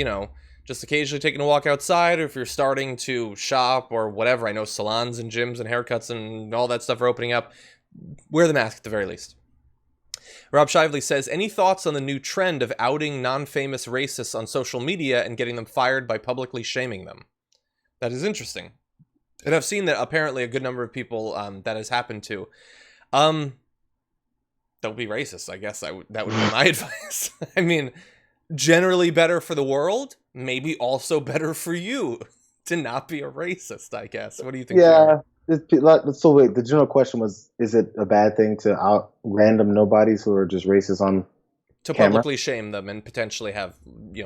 just occasionally taking a walk outside, or if you're starting to shop or whatever. I know salons and gyms and haircuts and all that stuff are opening up. Wear the mask at the very least. Rob Shively says, any thoughts on the new trend of outing non-famous racists on social media and getting them fired by publicly shaming them? That is interesting. And I've seen that apparently a good number of people that has happened to. Don't be racist, I guess. That would be my advice. I mean, generally better for the world, maybe also better for you to not be a racist, I guess. What do you think? Yeah. So wait, the general question was, is it a bad thing to out random nobodies who are just racist on to camera? Publicly shame them and potentially have,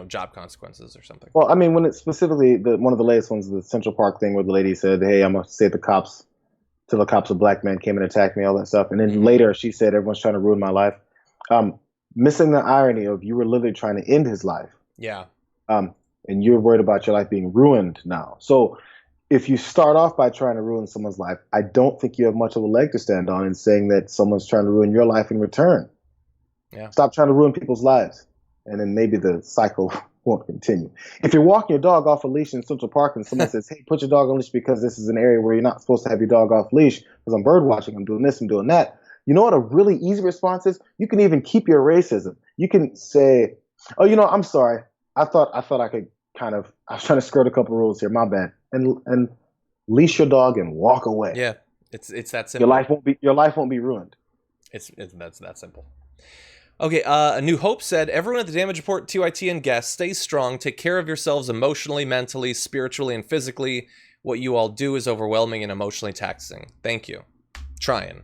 job consequences or something? Well, I mean, when it's specifically one of the latest ones, the Central Park thing where the lady said, hey, I'm going to say the cops till a black man came and attacked me, all that stuff. And then later she said, everyone's trying to ruin my life. Missing the irony of you were literally trying to end his life. Yeah. And you're worried about your life being ruined now. So if you start off by trying to ruin someone's life, I don't think you have much of a leg to stand on in saying that someone's trying to ruin your life in return. Yeah. Stop trying to ruin people's lives, and then maybe the cycle won't continue. If you're walking your dog off a leash in Central Park and someone says, hey, put your dog on leash because this is an area where you're not supposed to have your dog off leash because I'm bird watching, I'm doing this, I'm doing that. You know what a really easy response is? You can even keep your racism. You can say, oh, I'm sorry. I thought I could I was trying to skirt a couple rules here. My bad. And leash your dog and walk away. Yeah, it's that simple. Your life won't be ruined. That's that simple. Okay, A New Hope said, everyone at the Damage Report, TYT, and guests, stay strong, take care of yourselves emotionally, mentally, spiritually, and physically. What you all do is overwhelming and emotionally taxing. Thank you. Trying.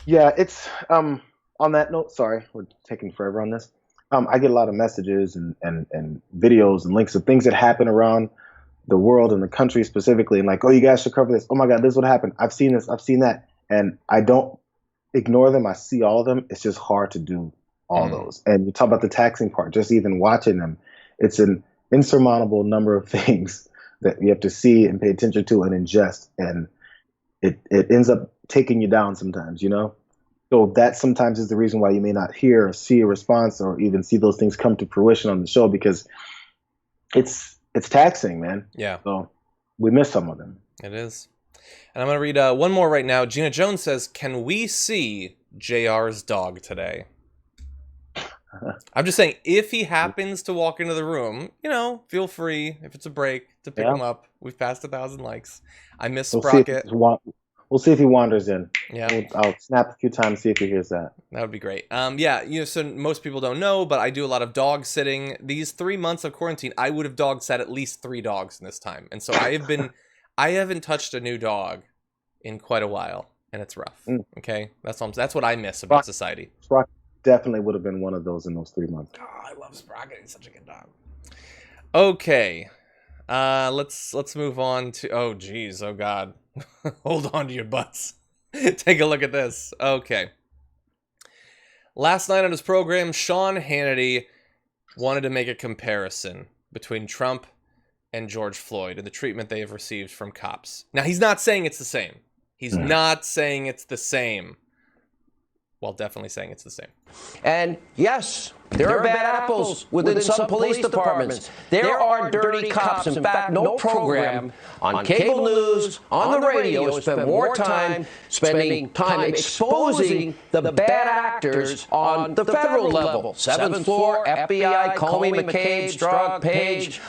Yeah, it's, on that note, sorry, we're taking forever on this. I get a lot of messages and videos and links of things that happen around the world and the country specifically, and like, oh, you guys should cover this. Oh my God, this is what happened. I've seen this, I've seen that. And I don't ignore them. I see all of them. It's just hard to do all those. And you talk about the taxing part, just even watching them, it's an insurmountable number of things that you have to see and pay attention to and ingest. And it ends up taking you down sometimes, you know? So that sometimes is the reason why you may not hear or see a response or even see those things come to fruition on the show, because it's taxing, man. Yeah. So we miss some of them. It is. And I'm going to read one more right now. Gina Jones says, can we see JR's dog today? I'm just saying, if he happens to walk into the room, you know, feel free, if it's a break, to pick him up. We've passed 1,000 likes. I miss Sprocket. We'll see if he wanders in. Yeah. I'll snap a few times, see if he hears that. That would be great. Yeah, you know, so most people don't know, but I do a lot of dog sitting. These 3 months of quarantine, I would have dog sat at least 3 dogs in this time. And so I haven't touched a new dog in quite a while, and it's rough. Okay? That's what I miss about society. Sprocket definitely would have been one of those in those 3 months. Oh, I love Sprocket. He's such a good dog. Okay. Let's move on to, oh geez, oh God. Hold on to your butts. Take a look at this. Okay. Last night on his program, Sean Hannity wanted to make a comparison between Trump and George Floyd and the treatment they have received from cops. Now, he's not saying it's the same. He's not saying it's the same. Well, definitely saying it's the same. And yes, there are bad apples within some police departments. There are dirty cops. In fact, no program on cable news, on the radio, spend more time spending time exposing the bad actors on the federal level. 7th floor, FBI, Kayleigh McEnany, Strong, Page.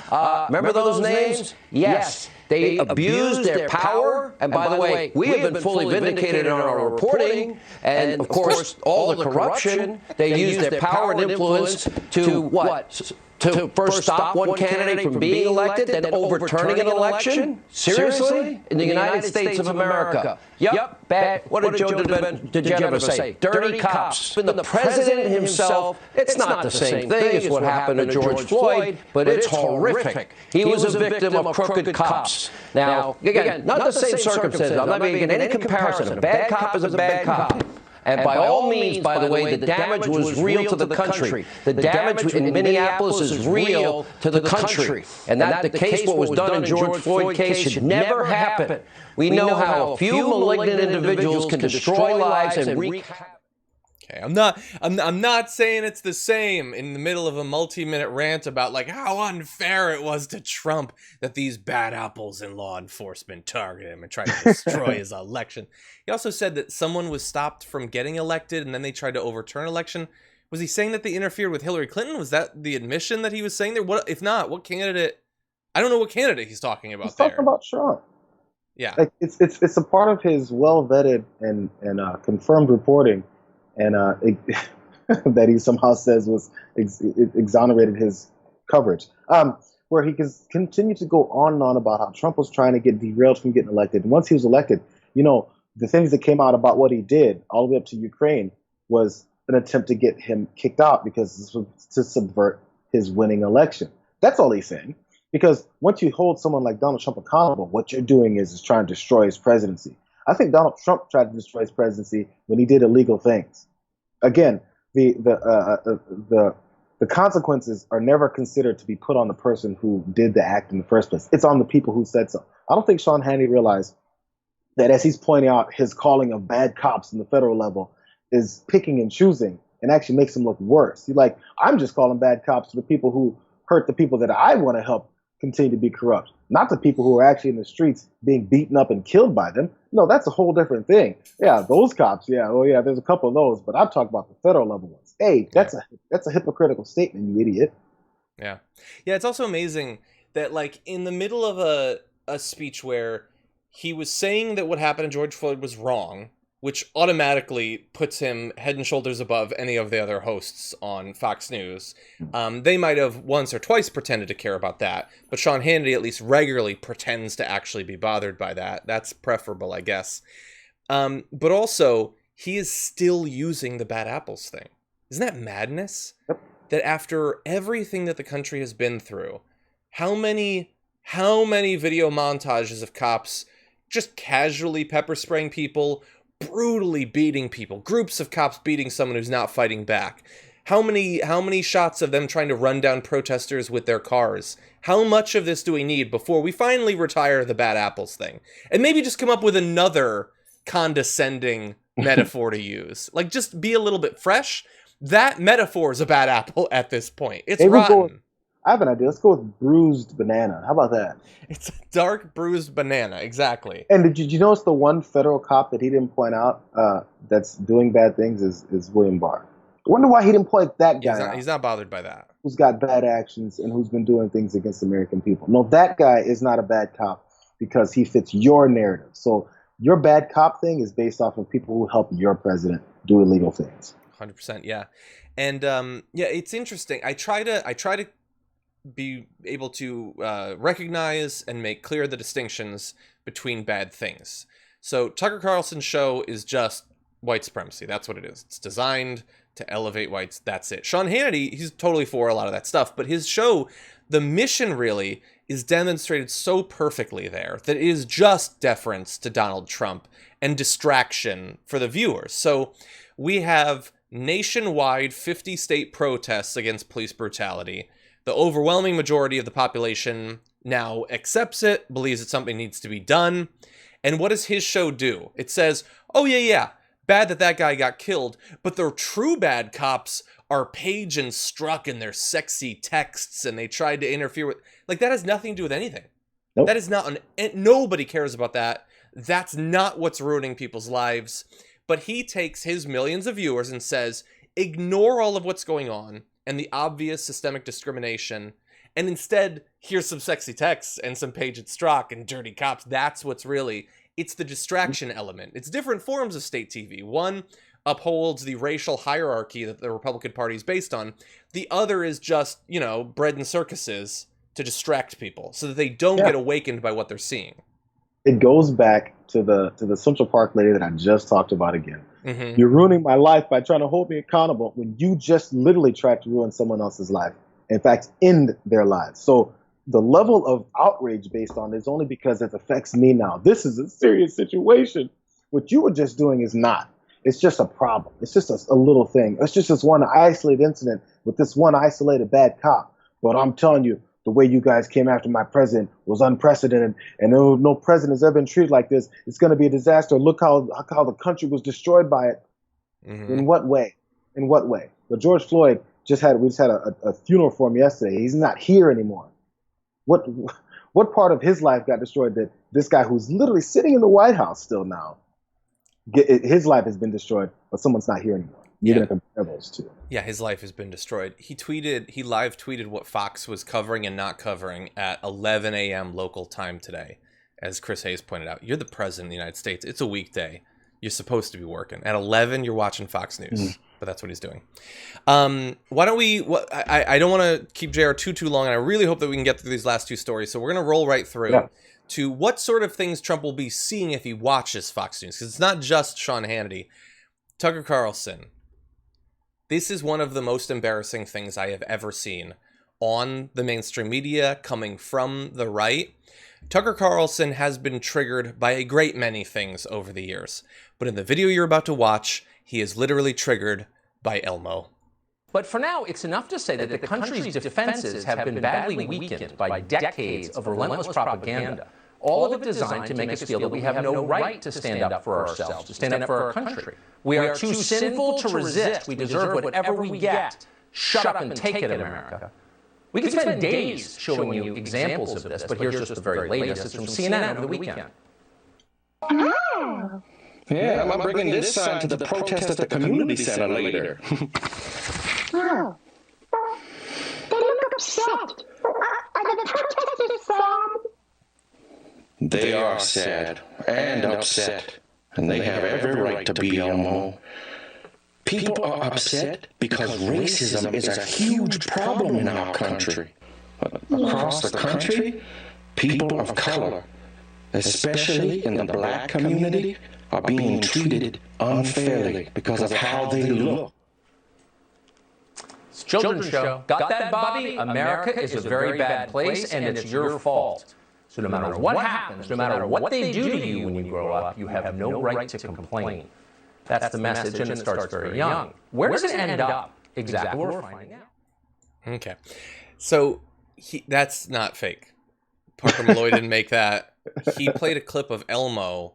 Remember those names? Yes. They abused their power, and by the way, we have been fully vindicated in our reporting, and of course, all the corruption. They used their power and influence to what? To first stop one candidate from being elected, then overturning an election? Seriously? In the United States of America. Yep, bad. What did Joe DeGeneres say? Dirty cops. And the president himself, it's not the same thing as what happened to George Floyd, but it's horrific. He was a victim of crooked cops. Now, again, not the same circumstances. I'm not making any comparison. A bad cop is a bad cop. And by all means, by the way, the damage was real to the country. The damage in Minneapolis is real to the country. And that the case, what was done in George Floyd case, should never happen. We know how a few malignant individuals can destroy lives and wreak havoc. Okay, I'm not saying it's the same in the middle of a multi-minute rant about like how unfair it was to Trump that these bad apples in law enforcement targeted him and tried to destroy his election. He also said that someone was stopped from getting elected and then they tried to overturn election. Was he saying that they interfered with Hillary Clinton? Was that the admission that he was saying there? What if not? What candidate? I don't know what candidate he's talking about. He's talking about Trump. Yeah, like it's a part of his well vetted and confirmed reporting. And that he somehow says was exonerated his coverage, where he can continue to go on and on about how Trump was trying to get derailed from getting elected. And once he was elected, you know, the things that came out about what he did all the way up to Ukraine was an attempt to get him kicked out because this was to subvert his winning election. That's all he's saying. Because once you hold someone like Donald Trump accountable, what you're doing is trying to destroy his presidency. I think Donald Trump tried to destroy his presidency when he did illegal things. Again, the consequences are never considered to be put on the person who did the act in the first place. It's on the people who said so. I don't think Sean Hannity realized that as he's pointing out, his calling of bad cops in the federal level is picking and choosing and actually makes him look worse. He's like, I'm just calling bad cops to the people who hurt the people that I want to help continue to be corrupt, not the people who are actually in the streets being beaten up and killed by them. No, that's a whole different thing. Yeah, those cops. Yeah, oh yeah, there's a couple of those, but I'm talking about the federal level ones. Hey, that's a hypocritical statement, you idiot. Yeah, it's also amazing that like in the middle of a speech where he was saying that what happened to George Floyd was wrong, which automatically puts him head and shoulders above any of the other hosts on Fox News. They might have once or twice pretended to care about that, but Sean Hannity at least regularly pretends to actually be bothered by that. That's preferable, I guess. But also, he is still using the bad apples thing. Isn't that madness? Yep. That after everything that the country has been through, how many video montages of cops just casually pepper spraying people, brutally beating people, groups of cops beating someone who's not fighting back? How many shots of them trying to run down protesters with their cars? How much of this do we need before we finally retire the bad apples thing? And maybe just come up with another condescending metaphor to use. Like, just be a little bit fresh. That metaphor is a bad apple at this point. It's rotten. I have an idea. Let's go with bruised banana. How about that? It's a dark bruised banana, exactly. And did you notice the one federal cop that he didn't point out that's doing bad things is William Barr? I wonder why he didn't point that guy out. He's not bothered by that. Who's got bad actions and who's been doing things against American people. No, that guy is not a bad cop because he fits your narrative. So your bad cop thing is based off of people who help your president do illegal things. 100%, yeah. And yeah, it's interesting. I try to be able to recognize and make clear the distinctions between bad things. So Tucker Carlson's show is just white supremacy. That's what it is. It's designed to elevate whites. That's it. Sean Hannity, he's totally for a lot of that stuff, but his show, the mission really is demonstrated so perfectly there that it is just deference to Donald Trump and distraction for the viewers. So we have nationwide 50-state protests against police brutality. The overwhelming majority of the population now accepts it, believes that something needs to be done. And what does his show do? It says, oh yeah, bad that guy got killed, but the true bad cops are Page and Strzok in their sexy texts, and they tried to interfere with... Like, that has nothing to do with anything. Nope. That is not... Nobody cares about that. That's not what's ruining people's lives. But he takes his millions of viewers and says, ignore all of what's going on and the obvious systemic discrimination, and instead, here's some sexy texts and some Page and Strzok and dirty cops. That's what's really... It's the distraction element. It's different forms of state TV. One upholds the racial hierarchy that the Republican Party is based on. The other is just, bread and circuses to distract people so that they don't get awakened by what they're seeing. It goes back to the Central Park lady that I just talked about again. Mm-hmm. You're ruining my life by trying to hold me accountable when you just literally tried to ruin someone else's life. In fact, end their lives. So the level of outrage based on this only because it affects me now. This is a serious situation. What you were just doing is not. It's just a problem. It's just a little thing. It's just this one isolated incident with this one isolated bad cop. But I'm telling you, the way you guys came after my president was unprecedented, and no president has ever been treated like this. It's going to be a disaster. Look how the country was destroyed by it. Mm-hmm. In what way? In what way? But George Floyd we just had a funeral for him yesterday. He's not here anymore. What part of his life got destroyed that this guy who's literally sitting in the White House still now, his life has been destroyed, but someone's not here anymore? You're going to compare those two. Yeah, his life has been destroyed. He live tweeted what Fox was covering and not covering at 11 a.m. local time today. As Chris Hayes pointed out, you're the president of the United States. It's a weekday. You're supposed to be working. At 11, you're watching Fox News. Mm-hmm. But that's what he's doing. Why don't we... I don't want to keep JR too long, and I really hope that we can get through these last two stories. So we're going to roll right through to what sort of things Trump will be seeing if he watches Fox News. Because it's not just Sean Hannity. Tucker Carlson. This is one of the most embarrassing things I have ever seen on the mainstream media coming from the right. Tucker Carlson has been triggered by a great many things over the years. But in the video you're about to watch, he is literally triggered by Elmo. But for now, it's enough to say that the country's defenses have been badly weakened by decades of relentless propaganda, all of it designed to make us feel that we have no right to stand up for ourselves, to stand up for our country. We are too sinful to resist. We deserve whatever we get. Shut up and take it, America. We could spend days showing you examples of this, but here's just the very latest. It's from CNN over the weekend. Oh. Yeah, I'm bringing this sign to the protest at the community center later. Oh. They look upset. Are the protesters sad? They are sad and upset, and they have every right to be, Elmo. People are upset because racism is a huge problem in our country. Across the country, people of color, especially in the black community, are being treated unfairly because of how they look. It's a children's show. Got that, Bobby? America is a very bad place, and it's your fault. So no matter what happens, no matter what they do to you when you grow up, you have no right to complain. That's the message, and it starts very young. Where does it end up? Exactly. We're finding out. Okay. So that's not fake. Parker Malloy didn't make that. He played a clip of Elmo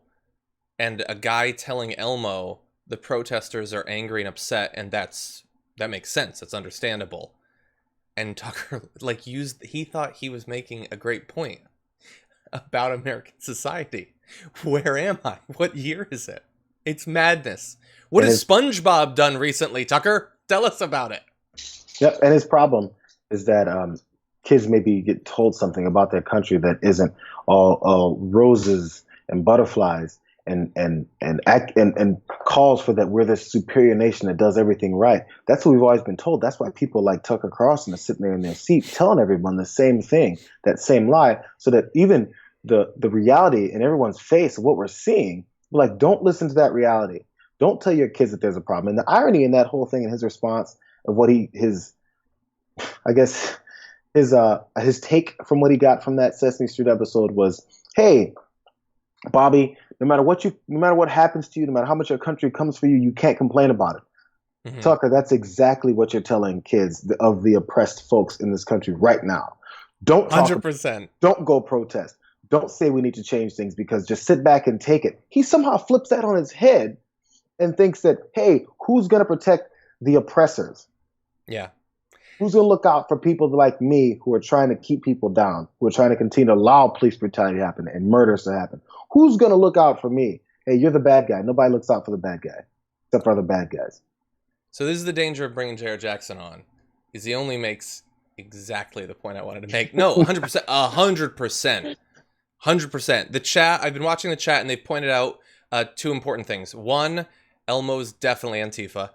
and a guy telling Elmo the protesters are angry and upset, and that makes sense. It's understandable. And Tucker he thought he was making a great point about American society. Where am I? What year is it? It's madness. What has SpongeBob done recently, Tucker? Tell us about it. Yep, and his problem is that kids maybe get told something about their country that isn't all roses and butterflies and calls for that we're this superior nation that does everything right. That's what we've always been told. That's why people like Tucker Carlson are sitting there in their seat telling everyone the same thing, that same lie, so that even the reality in everyone's face of what we're seeing, we're like, don't listen to that reality. Don't tell your kids that there's a problem. And the irony in that whole thing and his response of what his take from what he got from that Sesame Street episode was, hey, Bobby, no matter what happens to you, no matter how much your country comes for you, you can't complain about it. Mm-hmm. Tucker, that's exactly what you're telling kids of the oppressed folks in this country right now. Don't talk 100%. Don't go protest. Don't say we need to change things, because just sit back and take it. He somehow flips that on his head and thinks that, hey, who's going to protect the oppressors? Yeah. Who's going to look out for people like me who are trying to keep people down, who are trying to continue to allow police brutality to happen and murders to happen? Who's going to look out for me? Hey, you're the bad guy. Nobody looks out for the bad guy except for other bad guys. So this is the danger of bringing Jayar Jackson on, is he only makes exactly the point I wanted to make. No, 100%. 100%. 100%. The chat, I've been watching the chat, and they've pointed out two important things. One, Elmo's definitely Antifa.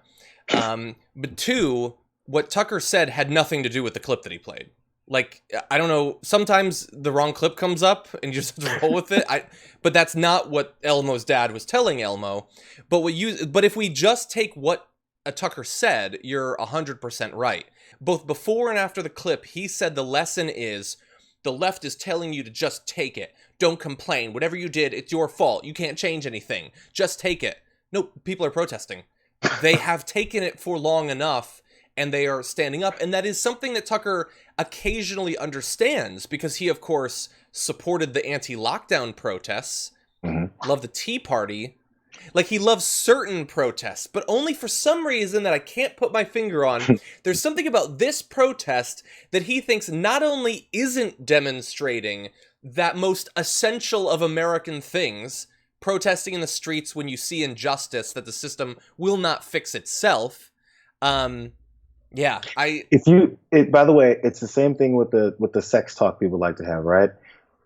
But two, what Tucker said had nothing to do with the clip that he played. Like, I don't know, sometimes the wrong clip comes up and you just have to roll with it. But that's not what Elmo's dad was telling Elmo. But if we just take what Tucker said, you're 100% right. Both before and after the clip, he said the lesson is, the left is telling you to just take it. Don't complain. Whatever you did, it's your fault. You can't change anything. Just take it. No, people are protesting. They have taken it for long enough, and they are standing up. And that is something that Tucker occasionally understands, because he, of course, supported the anti-lockdown protests, loved the Tea Party. Like, he loves certain protests, but only for some reason that I can't put my finger on. There's something about this protest that he thinks not only isn't demonstrating that most essential of American things, protesting in the streets when you see injustice, that the system will not fix itself. By the way, it's the same thing with the sex talk people like to have, right?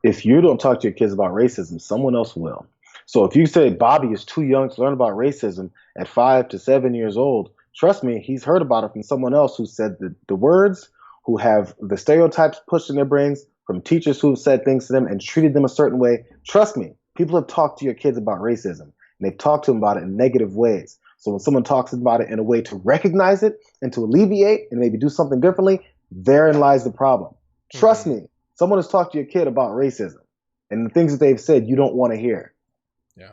If you don't talk to your kids about racism, someone else will. So if you say Bobby is too young to learn about racism at 5 to 7 years old, trust me, he's heard about it from someone else who said the words, who have the stereotypes pushed in their brains, from teachers who have said things to them and treated them a certain way. Trust me, people have talked to your kids about racism, and they've talked to them about it in negative ways. So when someone talks about it in a way to recognize it and to alleviate and maybe do something differently, therein lies the problem. Trust me, someone has talked to your kid about racism and the things that they've said you don't want to hear. Yeah.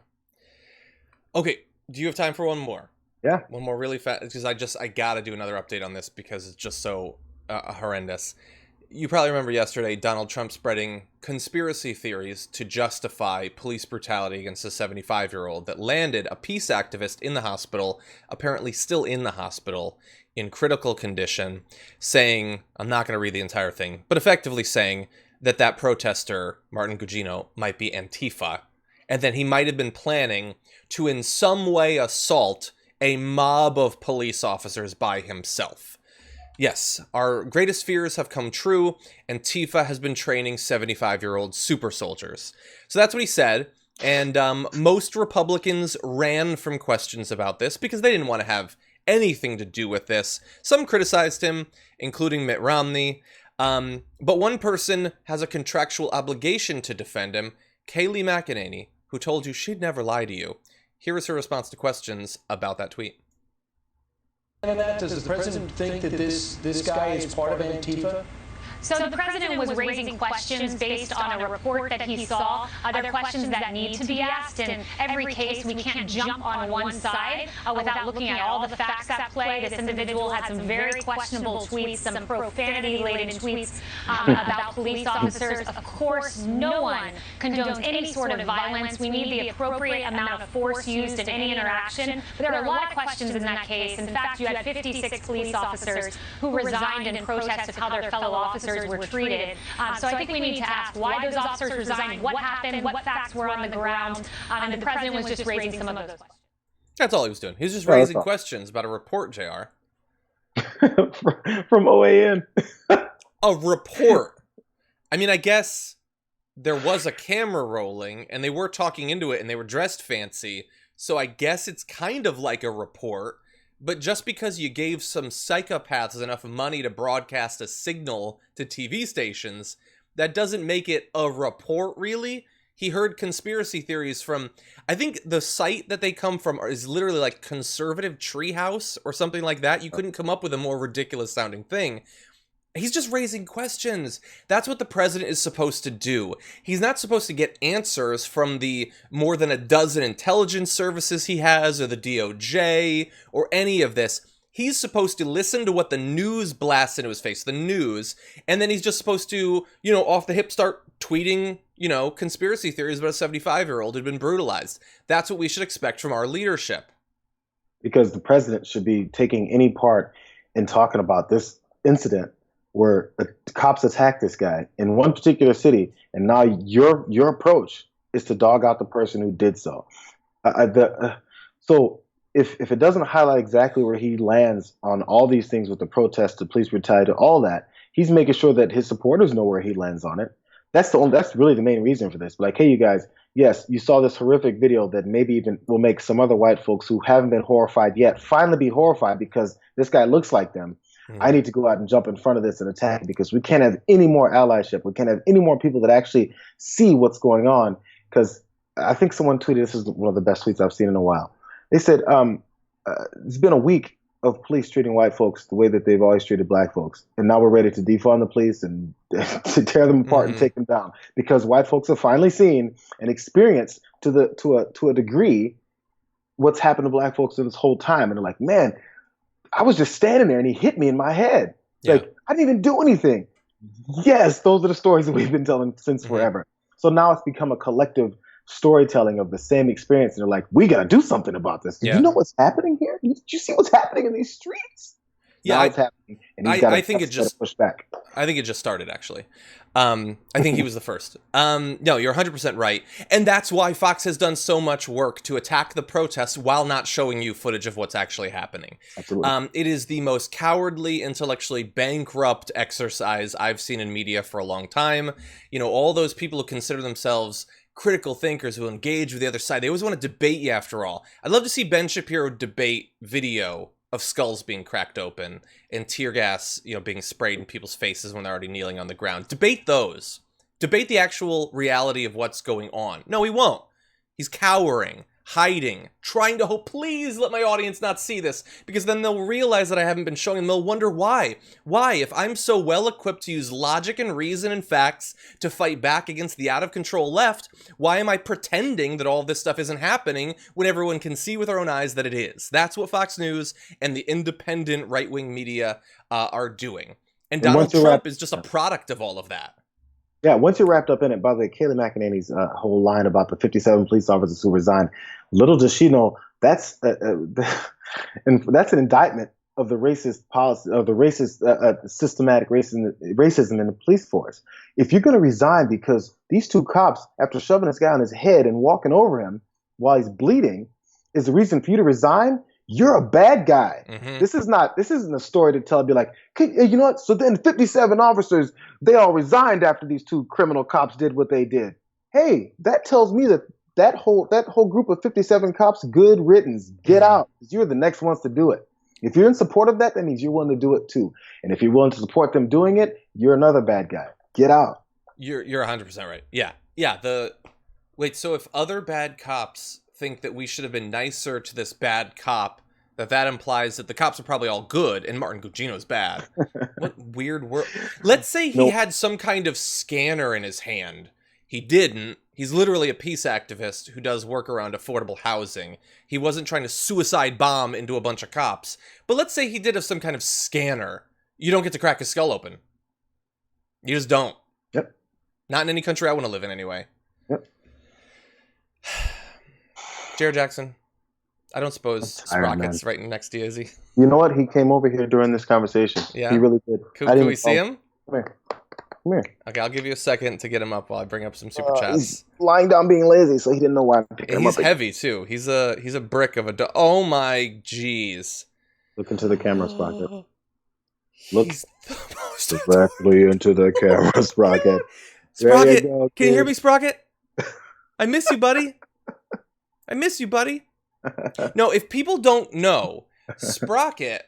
Okay, do you have time for one more? Yeah. One more really fast, because I gotta do another update on this because it's just so horrendous. You probably remember yesterday Donald Trump spreading conspiracy theories to justify police brutality against a 75-year-old that landed a peace activist in the hospital, apparently still in the hospital, in critical condition, saying, I'm not going to read the entire thing, but effectively saying that protester, Martin Gugino, might be Antifa, and that he might have been planning to in some way assault a mob of police officers by himself. Yes, our greatest fears have come true. Antifa has been training 75-year-old super soldiers. So that's what he said. And most Republicans ran from questions about this because they didn't want to have anything to do with this. Some criticized him, including Mitt Romney. But one person has a contractual obligation to defend him, Kayleigh McEnany, who told you she'd never lie to you. Here is her response to questions about that tweet. Does the president think that this guy is part of Antifa? So the president was raising questions based on a report that he saw. There are questions that need to be asked. In every case, we can't jump on one side without looking at all the facts at play. This individual had some very questionable tweets, some profanity-laden tweets about police officers. Of course, no one condones any sort of violence. We need the appropriate amount of force used in any interaction. But there are a lot of questions in that case. In fact, you had 56 police officers who resigned in protest of how their fellow officers were treated. So I think we need to ask why those officers resigned, what happened, what facts were on the ground, and the president was just raising some of those questions. That's all he was doing. He was just raising questions about a report, JR. From OAN. A report. I mean, I guess there was a camera rolling, and they were talking into it, and they were dressed fancy, so I guess it's kind of like a report. But just because you gave some psychopaths enough money to broadcast a signal to TV stations, that doesn't make it a report, really. He heard conspiracy theories from, I think the site that they come from is literally like Conservative Treehouse or something like that. You couldn't come up with a more ridiculous sounding thing. He's just raising questions. That's what the president is supposed to do. He's not supposed to get answers from the more than a dozen intelligence services he has, or the DOJ, or any of this. He's supposed to listen to what the news blasts into his face, the news, and then he's just supposed to, off the hip start tweeting, conspiracy theories about a 75-year-old who'd been brutalized. That's what we should expect from our leadership. Because the president should be taking any part in talking about this incident where the cops attacked this guy in one particular city, and now your approach is to dog out the person who did so. So if it doesn't highlight exactly where he lands on all these things with the protests, the police brutality, all that, he's making sure that his supporters know where he lands on it. That's really the main reason for this. But like, hey, you guys, yes, you saw this horrific video that maybe even will make some other white folks who haven't been horrified yet finally be horrified because this guy looks like them. I need to go out and jump in front of this and attack, because we can't have any more allyship. We can't have any more people that actually see what's going on. Because I think someone tweeted, this is one of the best tweets I've seen in a while. They said, it's been a week of police treating white folks the way that they've always treated black folks. And now we're ready to defund the police and to tear them apart and take them down, because white folks have finally seen and experienced to a degree what's happened to black folks this whole time. And they're like, man, I was just standing there and he hit me in my head. Yeah. Like, I didn't even do anything. Yes, those are the stories that we've been telling since forever. So now it's become a collective storytelling of the same experience. And they're like, we got to do something about this. Yeah. You know what's happening here? Did you see what's happening in these streets? Yeah, it's happening. And I think it just push back. I think it just started, actually. I think he was the first. No, you're 100% right. And that's why Fox has done so much work to attack the protests while not showing you footage of what's actually happening. Absolutely. It is the most cowardly, intellectually bankrupt exercise I've seen in media for a long time. All those people who consider themselves critical thinkers who engage with the other side, they always want to debate you after all. I'd love to see Ben Shapiro debate video of skulls being cracked open and tear gas, being sprayed in people's faces when they're already kneeling on the ground. Debate those. Debate the actual reality of what's going on. No, he won't. He's cowering, hiding, trying to hope, please let my audience not see this, because then they'll realize that I haven't been showing them. They'll wonder why. Why, if I'm so well equipped to use logic and reason and facts to fight back against the out of control left, why am I pretending that all this stuff isn't happening when everyone can see with their own eyes that it is? That's what Fox News and the independent right-wing media are doing. And Donald Trump is just a product of all of that. Yeah, once you're wrapped up in it, by the way, Kayleigh McEnany's whole line about the 57 police officers who resigned, little does she know that's and that's an indictment of the racist policy, of the racist systematic racism in the police force. If you're going to resign because these two cops, after shoving this guy on his head and walking over him while he's bleeding, is the reason for you to resign, you're a bad guy. Mm-hmm. This isn't a story to tell, be like, you know what? So then 57 officers, they all resigned after these 2 criminal cops did what they did. Hey, that tells me that whole group of 57 cops, good riddance. Get out. You're the next ones to do it. If you're in support of that means you're willing to do it too. And if you're willing to support them doing it, you're another bad guy. Get out. You're 100% right. Yeah. Wait, so if other bad cops think that we should have been nicer to this bad cop, that implies that the cops are probably all good and Martin Gugino's bad. What weird world. Let's say he had some kind of scanner in his hand. He didn't. He's literally a peace activist who does work around affordable housing. He wasn't trying to suicide bomb into a bunch of cops. But let's say he did have some kind of scanner. You don't get to crack his skull open. You just don't. Yep. Not in any country I want to live in anyway. Yep. Jayar Jackson, I don't suppose Sprocket's right next to you, is he? You know what? He came over here during this conversation. Yeah. He really did. Can we see him? Come here. Come here. Okay, I'll give you a second to get him up while I bring up some super chats. He's lying down being lazy, so he didn't know why. He's heavy too. He's a brick of a dog. Oh my jeez. Look into the camera, Sprocket. Look directly into the camera, Sprocket. Sprocket, can you hear me, Sprocket? I miss you, buddy. No, if people don't know, Sprocket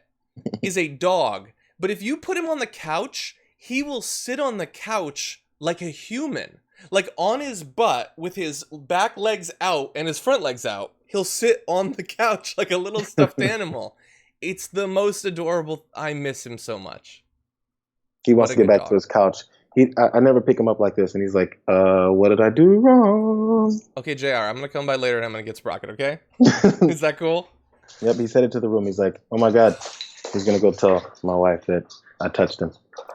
is a dog, but if you put him on the couch, he will sit on the couch like a human. Like on his butt with his back legs out and his front legs out. He'll sit on the couch like a little stuffed animal. It's the most adorable. I miss him so much. He wants to get back to his couch. I never pick him up like this, and he's like, what did I do wrong? Okay, JR, I'm going to come by later and I'm going to get Sprocket, okay? Is that cool? Yep, he's headed to the room. He's like, oh my God. He's going to go tell my wife that I touched him.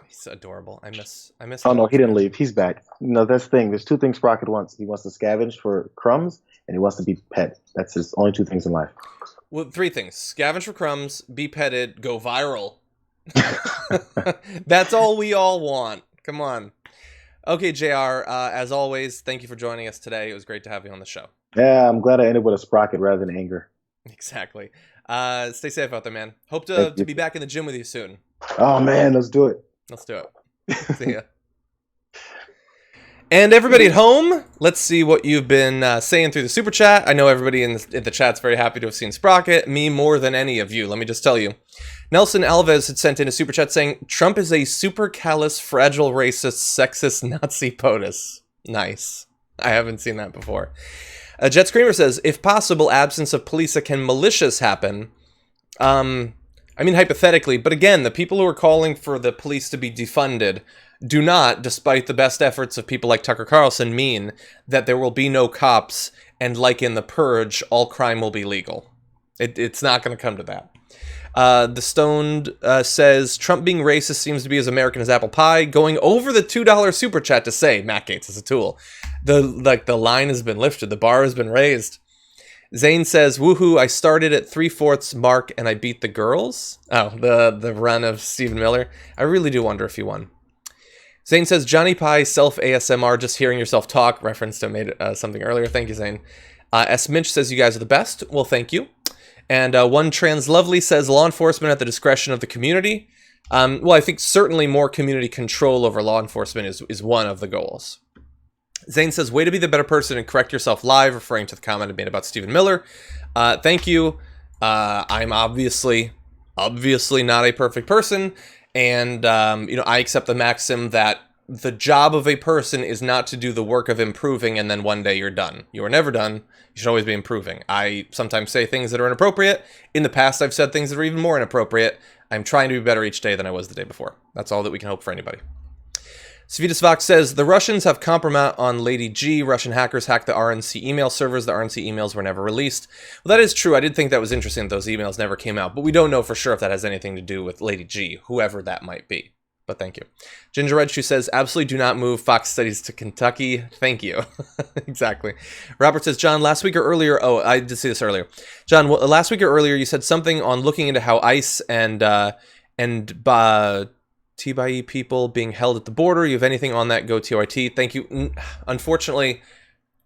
He's adorable. I miss him. Oh, no, he didn't leave. He's back. No, that's the thing. There's 2 things Sprocket wants. He wants to scavenge for crumbs, and he wants to be pet. That's his only 2 things in life. Well, 3 things. Scavenge for crumbs, be petted, go viral. That's all we all want. Come on. Okay, JR, as always, thank you for joining us today. It was great to have you on the show. Yeah, I'm glad I ended with a Sprocket rather than anger. Exactly. Stay safe out there, man. Hope to be back in the gym with you soon. Oh, man, let's do it. Let's do it. See ya. And everybody at home, let's see what you've been saying through the super chat. I know everybody in the chat's very happy to have seen Sprocket. Me more than any of you, let me just tell you. Nelson Alves had sent in a super chat saying, Trump is a super callous, fragile, racist, sexist, Nazi POTUS. Nice. I haven't seen that before. Jet Screamer says, if possible, absence of police, can militias happen? I mean, hypothetically, but again, the people who are calling for the police to be defunded do not, despite the best efforts of people like Tucker Carlson, mean that there will be no cops and, like in The Purge, all crime will be legal. It's not going to come to that. The Stoned says, Trump being racist seems to be as American as apple pie. Going over the $2 super chat to say, Matt Gaetz is a tool. The line has been lifted. The bar has been raised. Zane says, woohoo, I started at 3/4 mark and I beat the girls. Oh, the run of Stephen Miller. I really do wonder if he won. Zane says, Johnny Pie, self-ASMR, just hearing yourself talk. Reference to made something earlier. Thank you, Zane. S. Minch says, you guys are the best. Well, thank you. And One Trans Lovely says, law enforcement at the discretion of the community. Well, I think certainly more community control over law enforcement is one of the goals. Zane says, way to be the better person and correct yourself live, referring to the comment I made about Stephen Miller. Thank you. I'm obviously not a perfect person. And, I accept the maxim that the job of a person is not to do the work of improving and then one day you're done. You are never done. You should always be improving. I sometimes say things that are inappropriate. In the past, I've said things that are even more inappropriate. I'm trying to be better each day than I was the day before. That's all that we can hope for anybody. Svitas Vox says, the Russians have compromised on Lady G. Russian hackers hacked the RNC email servers. The RNC emails were never released. Well, that is true. I did think that was interesting that those emails never came out, but we don't know for sure if that has anything to do with Lady G, whoever that might be. But thank you. Ginger Red Shoe says, absolutely do not move Fox Studies to Kentucky. Thank you. Exactly. Robert says, John, last week or earlier, oh, I did see this earlier. John, last week or earlier, you said something on looking into how ICE and T-by-E people being held at the border. You have anything on that, go TYT. Thank you. Unfortunately,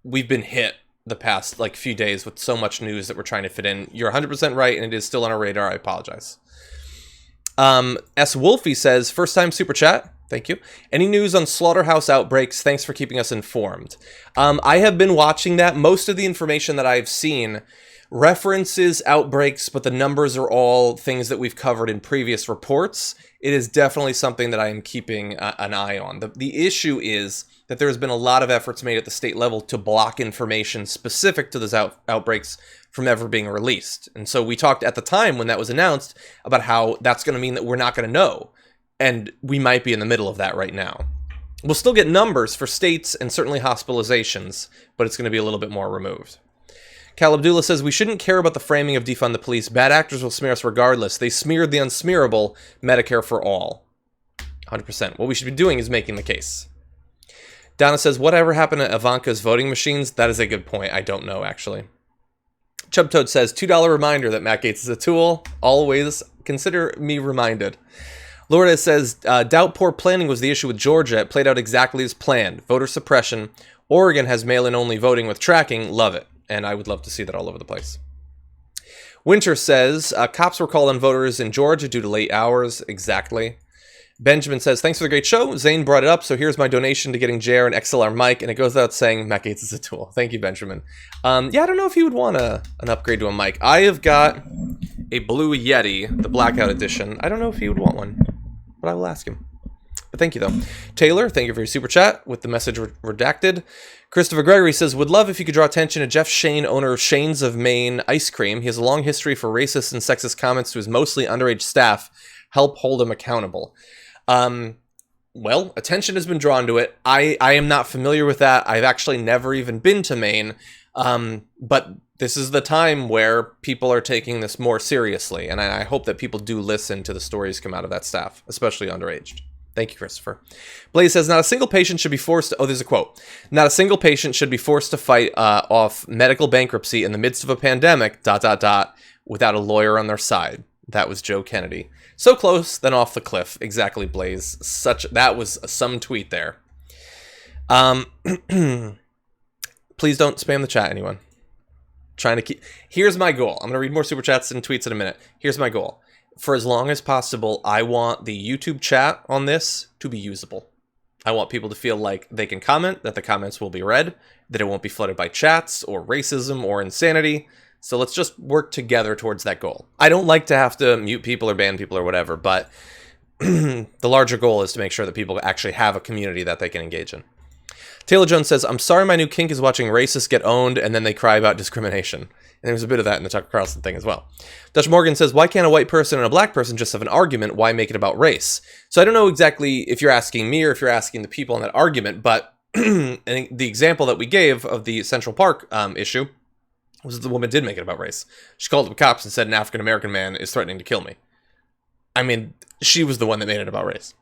we've been hit the past like few days with so much news that we're trying to fit in. You're 100% right, and it is still on our radar. I apologize. S. Wolfie says, first time super chat. Thank you. Any news on slaughterhouse outbreaks? Thanks for keeping us informed. I have been watching that. Most of the information that I've seen references outbreaks, but the numbers are all things that we've covered in previous reports. It is definitely something that I am keeping an eye on. The issue is that there has been a lot of efforts made at the state level to block information specific to those outbreaks from ever being released. And so we talked at the time when that was announced about how that's going to mean that we're not going to know. And we might be in the middle of that right now. We'll still get numbers for states and certainly hospitalizations, but it's going to be a little bit more removed. Cal Abdullah says, we shouldn't care about the framing of defund the police. Bad actors will smear us regardless. They smeared the unsmearable, Medicare for all. 100%. What we should be doing is making the case. Donna says, whatever happened to Ivanka's voting machines? That is a good point. I don't know, actually. Chubtoad says, $2 reminder that Matt Gaetz is a tool. Always consider me reminded. Lourdes says, doubt poor planning was the issue with Georgia. It played out exactly as planned. Voter suppression. Oregon has mail-in only voting with tracking. Love it. And I would love to see that all over the place. Winter says, cops were called on voters in Georgia due to late hours. Exactly. Benjamin says, thanks for the great show. Zane brought it up, so here's my donation to getting Jayar an XLR mic, and it goes without saying, Matt Gaetz is a tool. Thank you, Benjamin. Yeah, I don't know if he would want an upgrade to a mic. I have got a Blue Yeti, the Blackout Edition. I don't know if he would want one, but I will ask him. But thank you, though. Taylor, thank you for your super chat with the message redacted. Christopher Gregory says, would love if you could draw attention to Jeff Shane, owner of Shane's of Maine Ice Cream. He has a long history for racist and sexist comments to his mostly underage staff. Help hold him accountable. Well, attention has been drawn to it. I am not familiar with that. I've actually never even been to Maine. But this is the time where people are taking this more seriously. And I hope that people do listen to the stories come out of that staff, especially underaged. Thank you, Christopher. Blaze says, not a single patient should be forced to... Oh, there's a quote. Not a single patient should be forced to fight off medical bankruptcy in the midst of a pandemic, ... without a lawyer on their side. That was Joe Kennedy. So close, then off the cliff. Exactly, Blaze. That was some tweet there. Please don't spam the chat, anyone. Trying to keep... Here's my goal. I'm going to read more super chats and tweets in a minute. Here's my goal. For as long as possible, I want the YouTube chat on this to be usable. I want people to feel like they can comment, that the comments will be read, that it won't be flooded by chats or racism or insanity. So let's just work together towards that goal. I don't like to have to mute people or ban people or whatever, but the larger goal is to make sure that people actually have a community that they can engage in. Taylor Jones says, I'm sorry my new kink is watching racists get owned and then they cry about discrimination. And there's a bit of that in the Tucker Carlson thing as well. Dutch Morgan says, why can't a white person and a black person just have an argument? Why make it about race? So I don't know exactly if you're asking me or if you're asking the people in that argument, but the example that we gave of the Central Park issue was that the woman did make it about race. She called the cops and said an African-American man is threatening to kill me. I mean, she was the one that made it about race.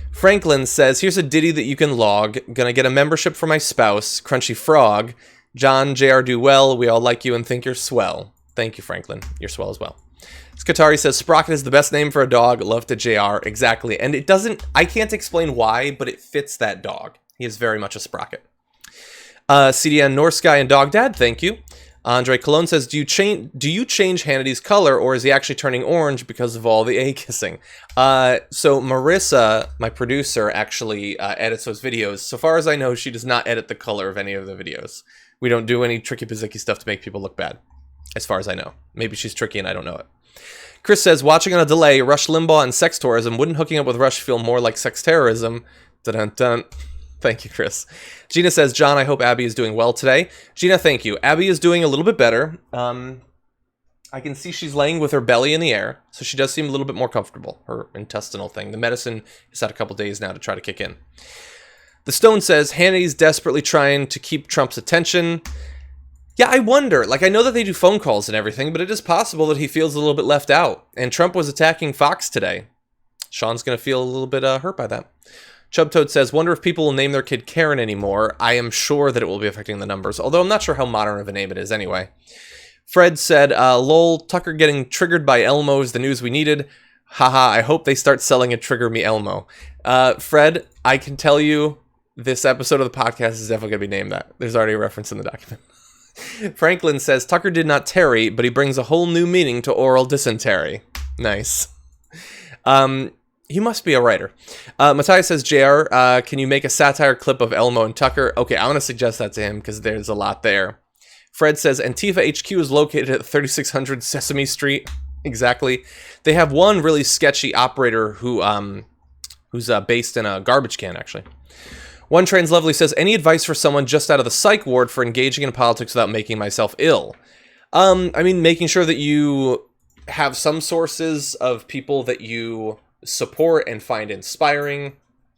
Franklin says, here's a ditty that you can log. Gonna get a membership for my spouse. Crunchy Frog. John, JR, do well. We all like you and think you're swell. Thank you, Franklin. You're swell as well. Skatari says, Sprocket is the best name for a dog. Love to JR. Exactly. And it doesn't, I can't explain why, but it fits that dog. He is very much a Sprocket. CDN, North Sky, and Dog Dad, thank you. Andre Cologne says, do you change Hannity's color, or is he actually turning orange because of all the A kissing? So Marissa, my producer, actually edits those videos. So far as I know, she does not edit the color of any of the videos. We don't do any tricky pizzicky stuff to make people look bad, as far as I know. Maybe she's tricky and I don't know it. Chris says, watching on a delay, Rush Limbaugh and sex tourism. Wouldn't hooking up with Rush feel more like sex terrorism? Dun-dun-dun. Thank you, Chris. Gina says, John, I hope Abby is doing well today. Gina, thank you. Abby is doing a little bit better. I can see she's laying with her belly in the air, so she does seem a little bit more comfortable, her intestinal thing. The medicine has had a couple days now to try to kick in. The Stone says, Hannity's desperately trying to keep Trump's attention. Yeah, I wonder. Like, I know that they do phone calls and everything, but it is possible that he feels a little bit left out. And Trump was attacking Fox today. Sean's going to feel a little bit hurt by that. Chubtoad says, wonder if people will name their kid Karen anymore. I am sure that it will be affecting the numbers, although I'm not sure how modern of a name it is anyway. Fred said, lol, Tucker getting triggered by Elmo is the news we needed. Haha, I hope they start selling a Trigger Me Elmo. Fred, I can tell you this episode of the podcast is definitely going to be named that. There's already a reference in the document. Franklin says, Tucker did not tarry, but he brings a whole new meaning to oral dysentery. Nice. He must be a writer. Matthias says, Jayar, can you make a satire clip of Elmo and Tucker? Okay, I want to suggest that to him because there's a lot there. Fred says, Antifa HQ is located at 3600 Sesame Street. Exactly. They have one really sketchy operator who's based in a garbage can, actually. One Trans Lovely says, any advice for someone just out of the psych ward for engaging in politics without making myself ill? I mean, making sure that you have some sources of people that you support and find inspiring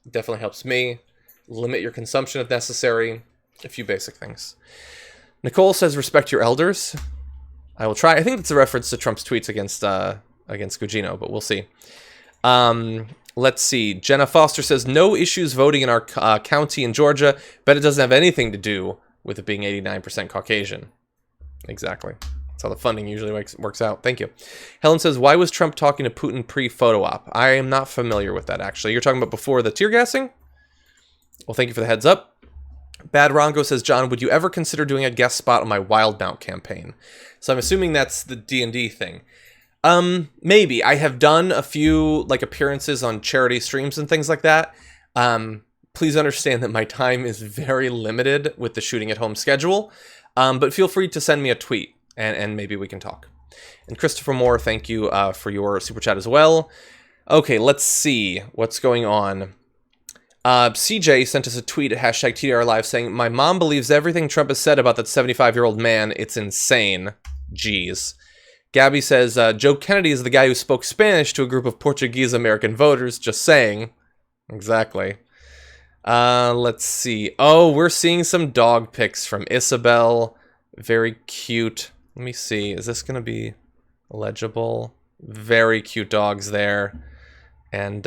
definitely helps me. Limit your consumption if necessary. A few basic things. Nicole says, respect your elders. I will try. I think that's a reference to Trump's tweets against Gugino, but we'll see. Let's see. Jenna Foster says, no issues voting in our county in Georgia, but it doesn't have anything to do with it being 89% Caucasian. Exactly. That's how the funding usually works out. Thank you. Helen says, why was Trump talking to Putin pre-photo op? I am not familiar with that, actually. You're talking about before the tear gassing? Well, thank you for the heads up. Bad Rongo says, John, would you ever consider doing a guest spot on my Wild Mount campaign? So I'm assuming that's the D&D thing. Maybe. I have done a few appearances on charity streams and things like that. Please understand that my time is very limited with the shooting at home schedule. But feel free to send me a tweet and maybe we can talk. And Christopher Moore, thank you for your super chat as well. Okay, let's see what's going on. CJ sent us a tweet at hashtag TDR Live saying, my mom believes everything Trump has said about that 75-year-old man. It's insane. Jeez. Gabby says, Joe Kennedy is the guy who spoke Spanish to a group of Portuguese-American voters. Just saying. Exactly. Let's see. Oh, we're seeing some dog pics from Isabel. Very cute. Let me see. Is this going to be legible? Very cute dogs there. And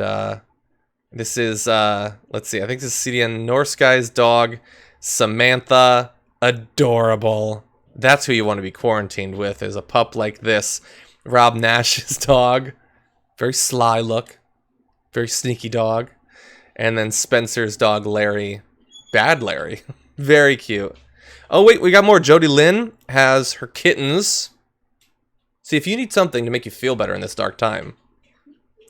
this is, let's see. I think this is CDN Norskai's dog. Samantha. Adorable. That's who you want to be quarantined with, is a pup like this. Rob Nash's dog. Very sly look. Very sneaky dog. And then Spencer's dog, Larry. Bad Larry. Very cute. Oh, wait, we got more. Jody Lynn has her kittens. See, if you need something to make you feel better in this dark time,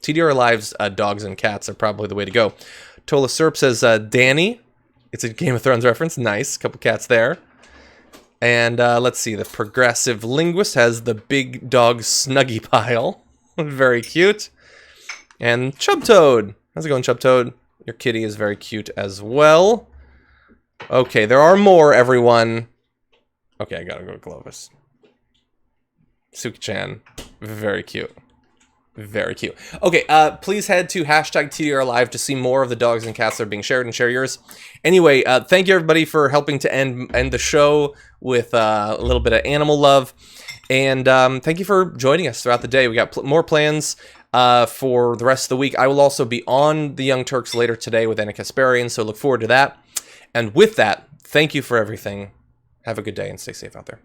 TDR Live's dogs and cats are probably the way to go. Tola Serp says, Danny. It's a Game of Thrones reference. Nice. Couple cats there. And let's see. The Progressive Linguist has the big dog Snuggie Pile. Very cute. And Chubtoad. How's it going, Chubtoad? Your kitty is very cute as well. Okay, there are more, everyone. Okay, I gotta go with Clovis. Suki-chan. Very cute. Very cute. Okay, please head to hashtag TDR Live to see more of the dogs and cats that are being shared and share yours. Anyway, thank you everybody for helping to end the show with a little bit of animal love. And thank you for joining us throughout the day. We got more plans for the rest of the week. I will also be on the Young Turks later today with Anna Kasparian, so look forward to that. And with that, thank you for everything. Have a good day and stay safe out there.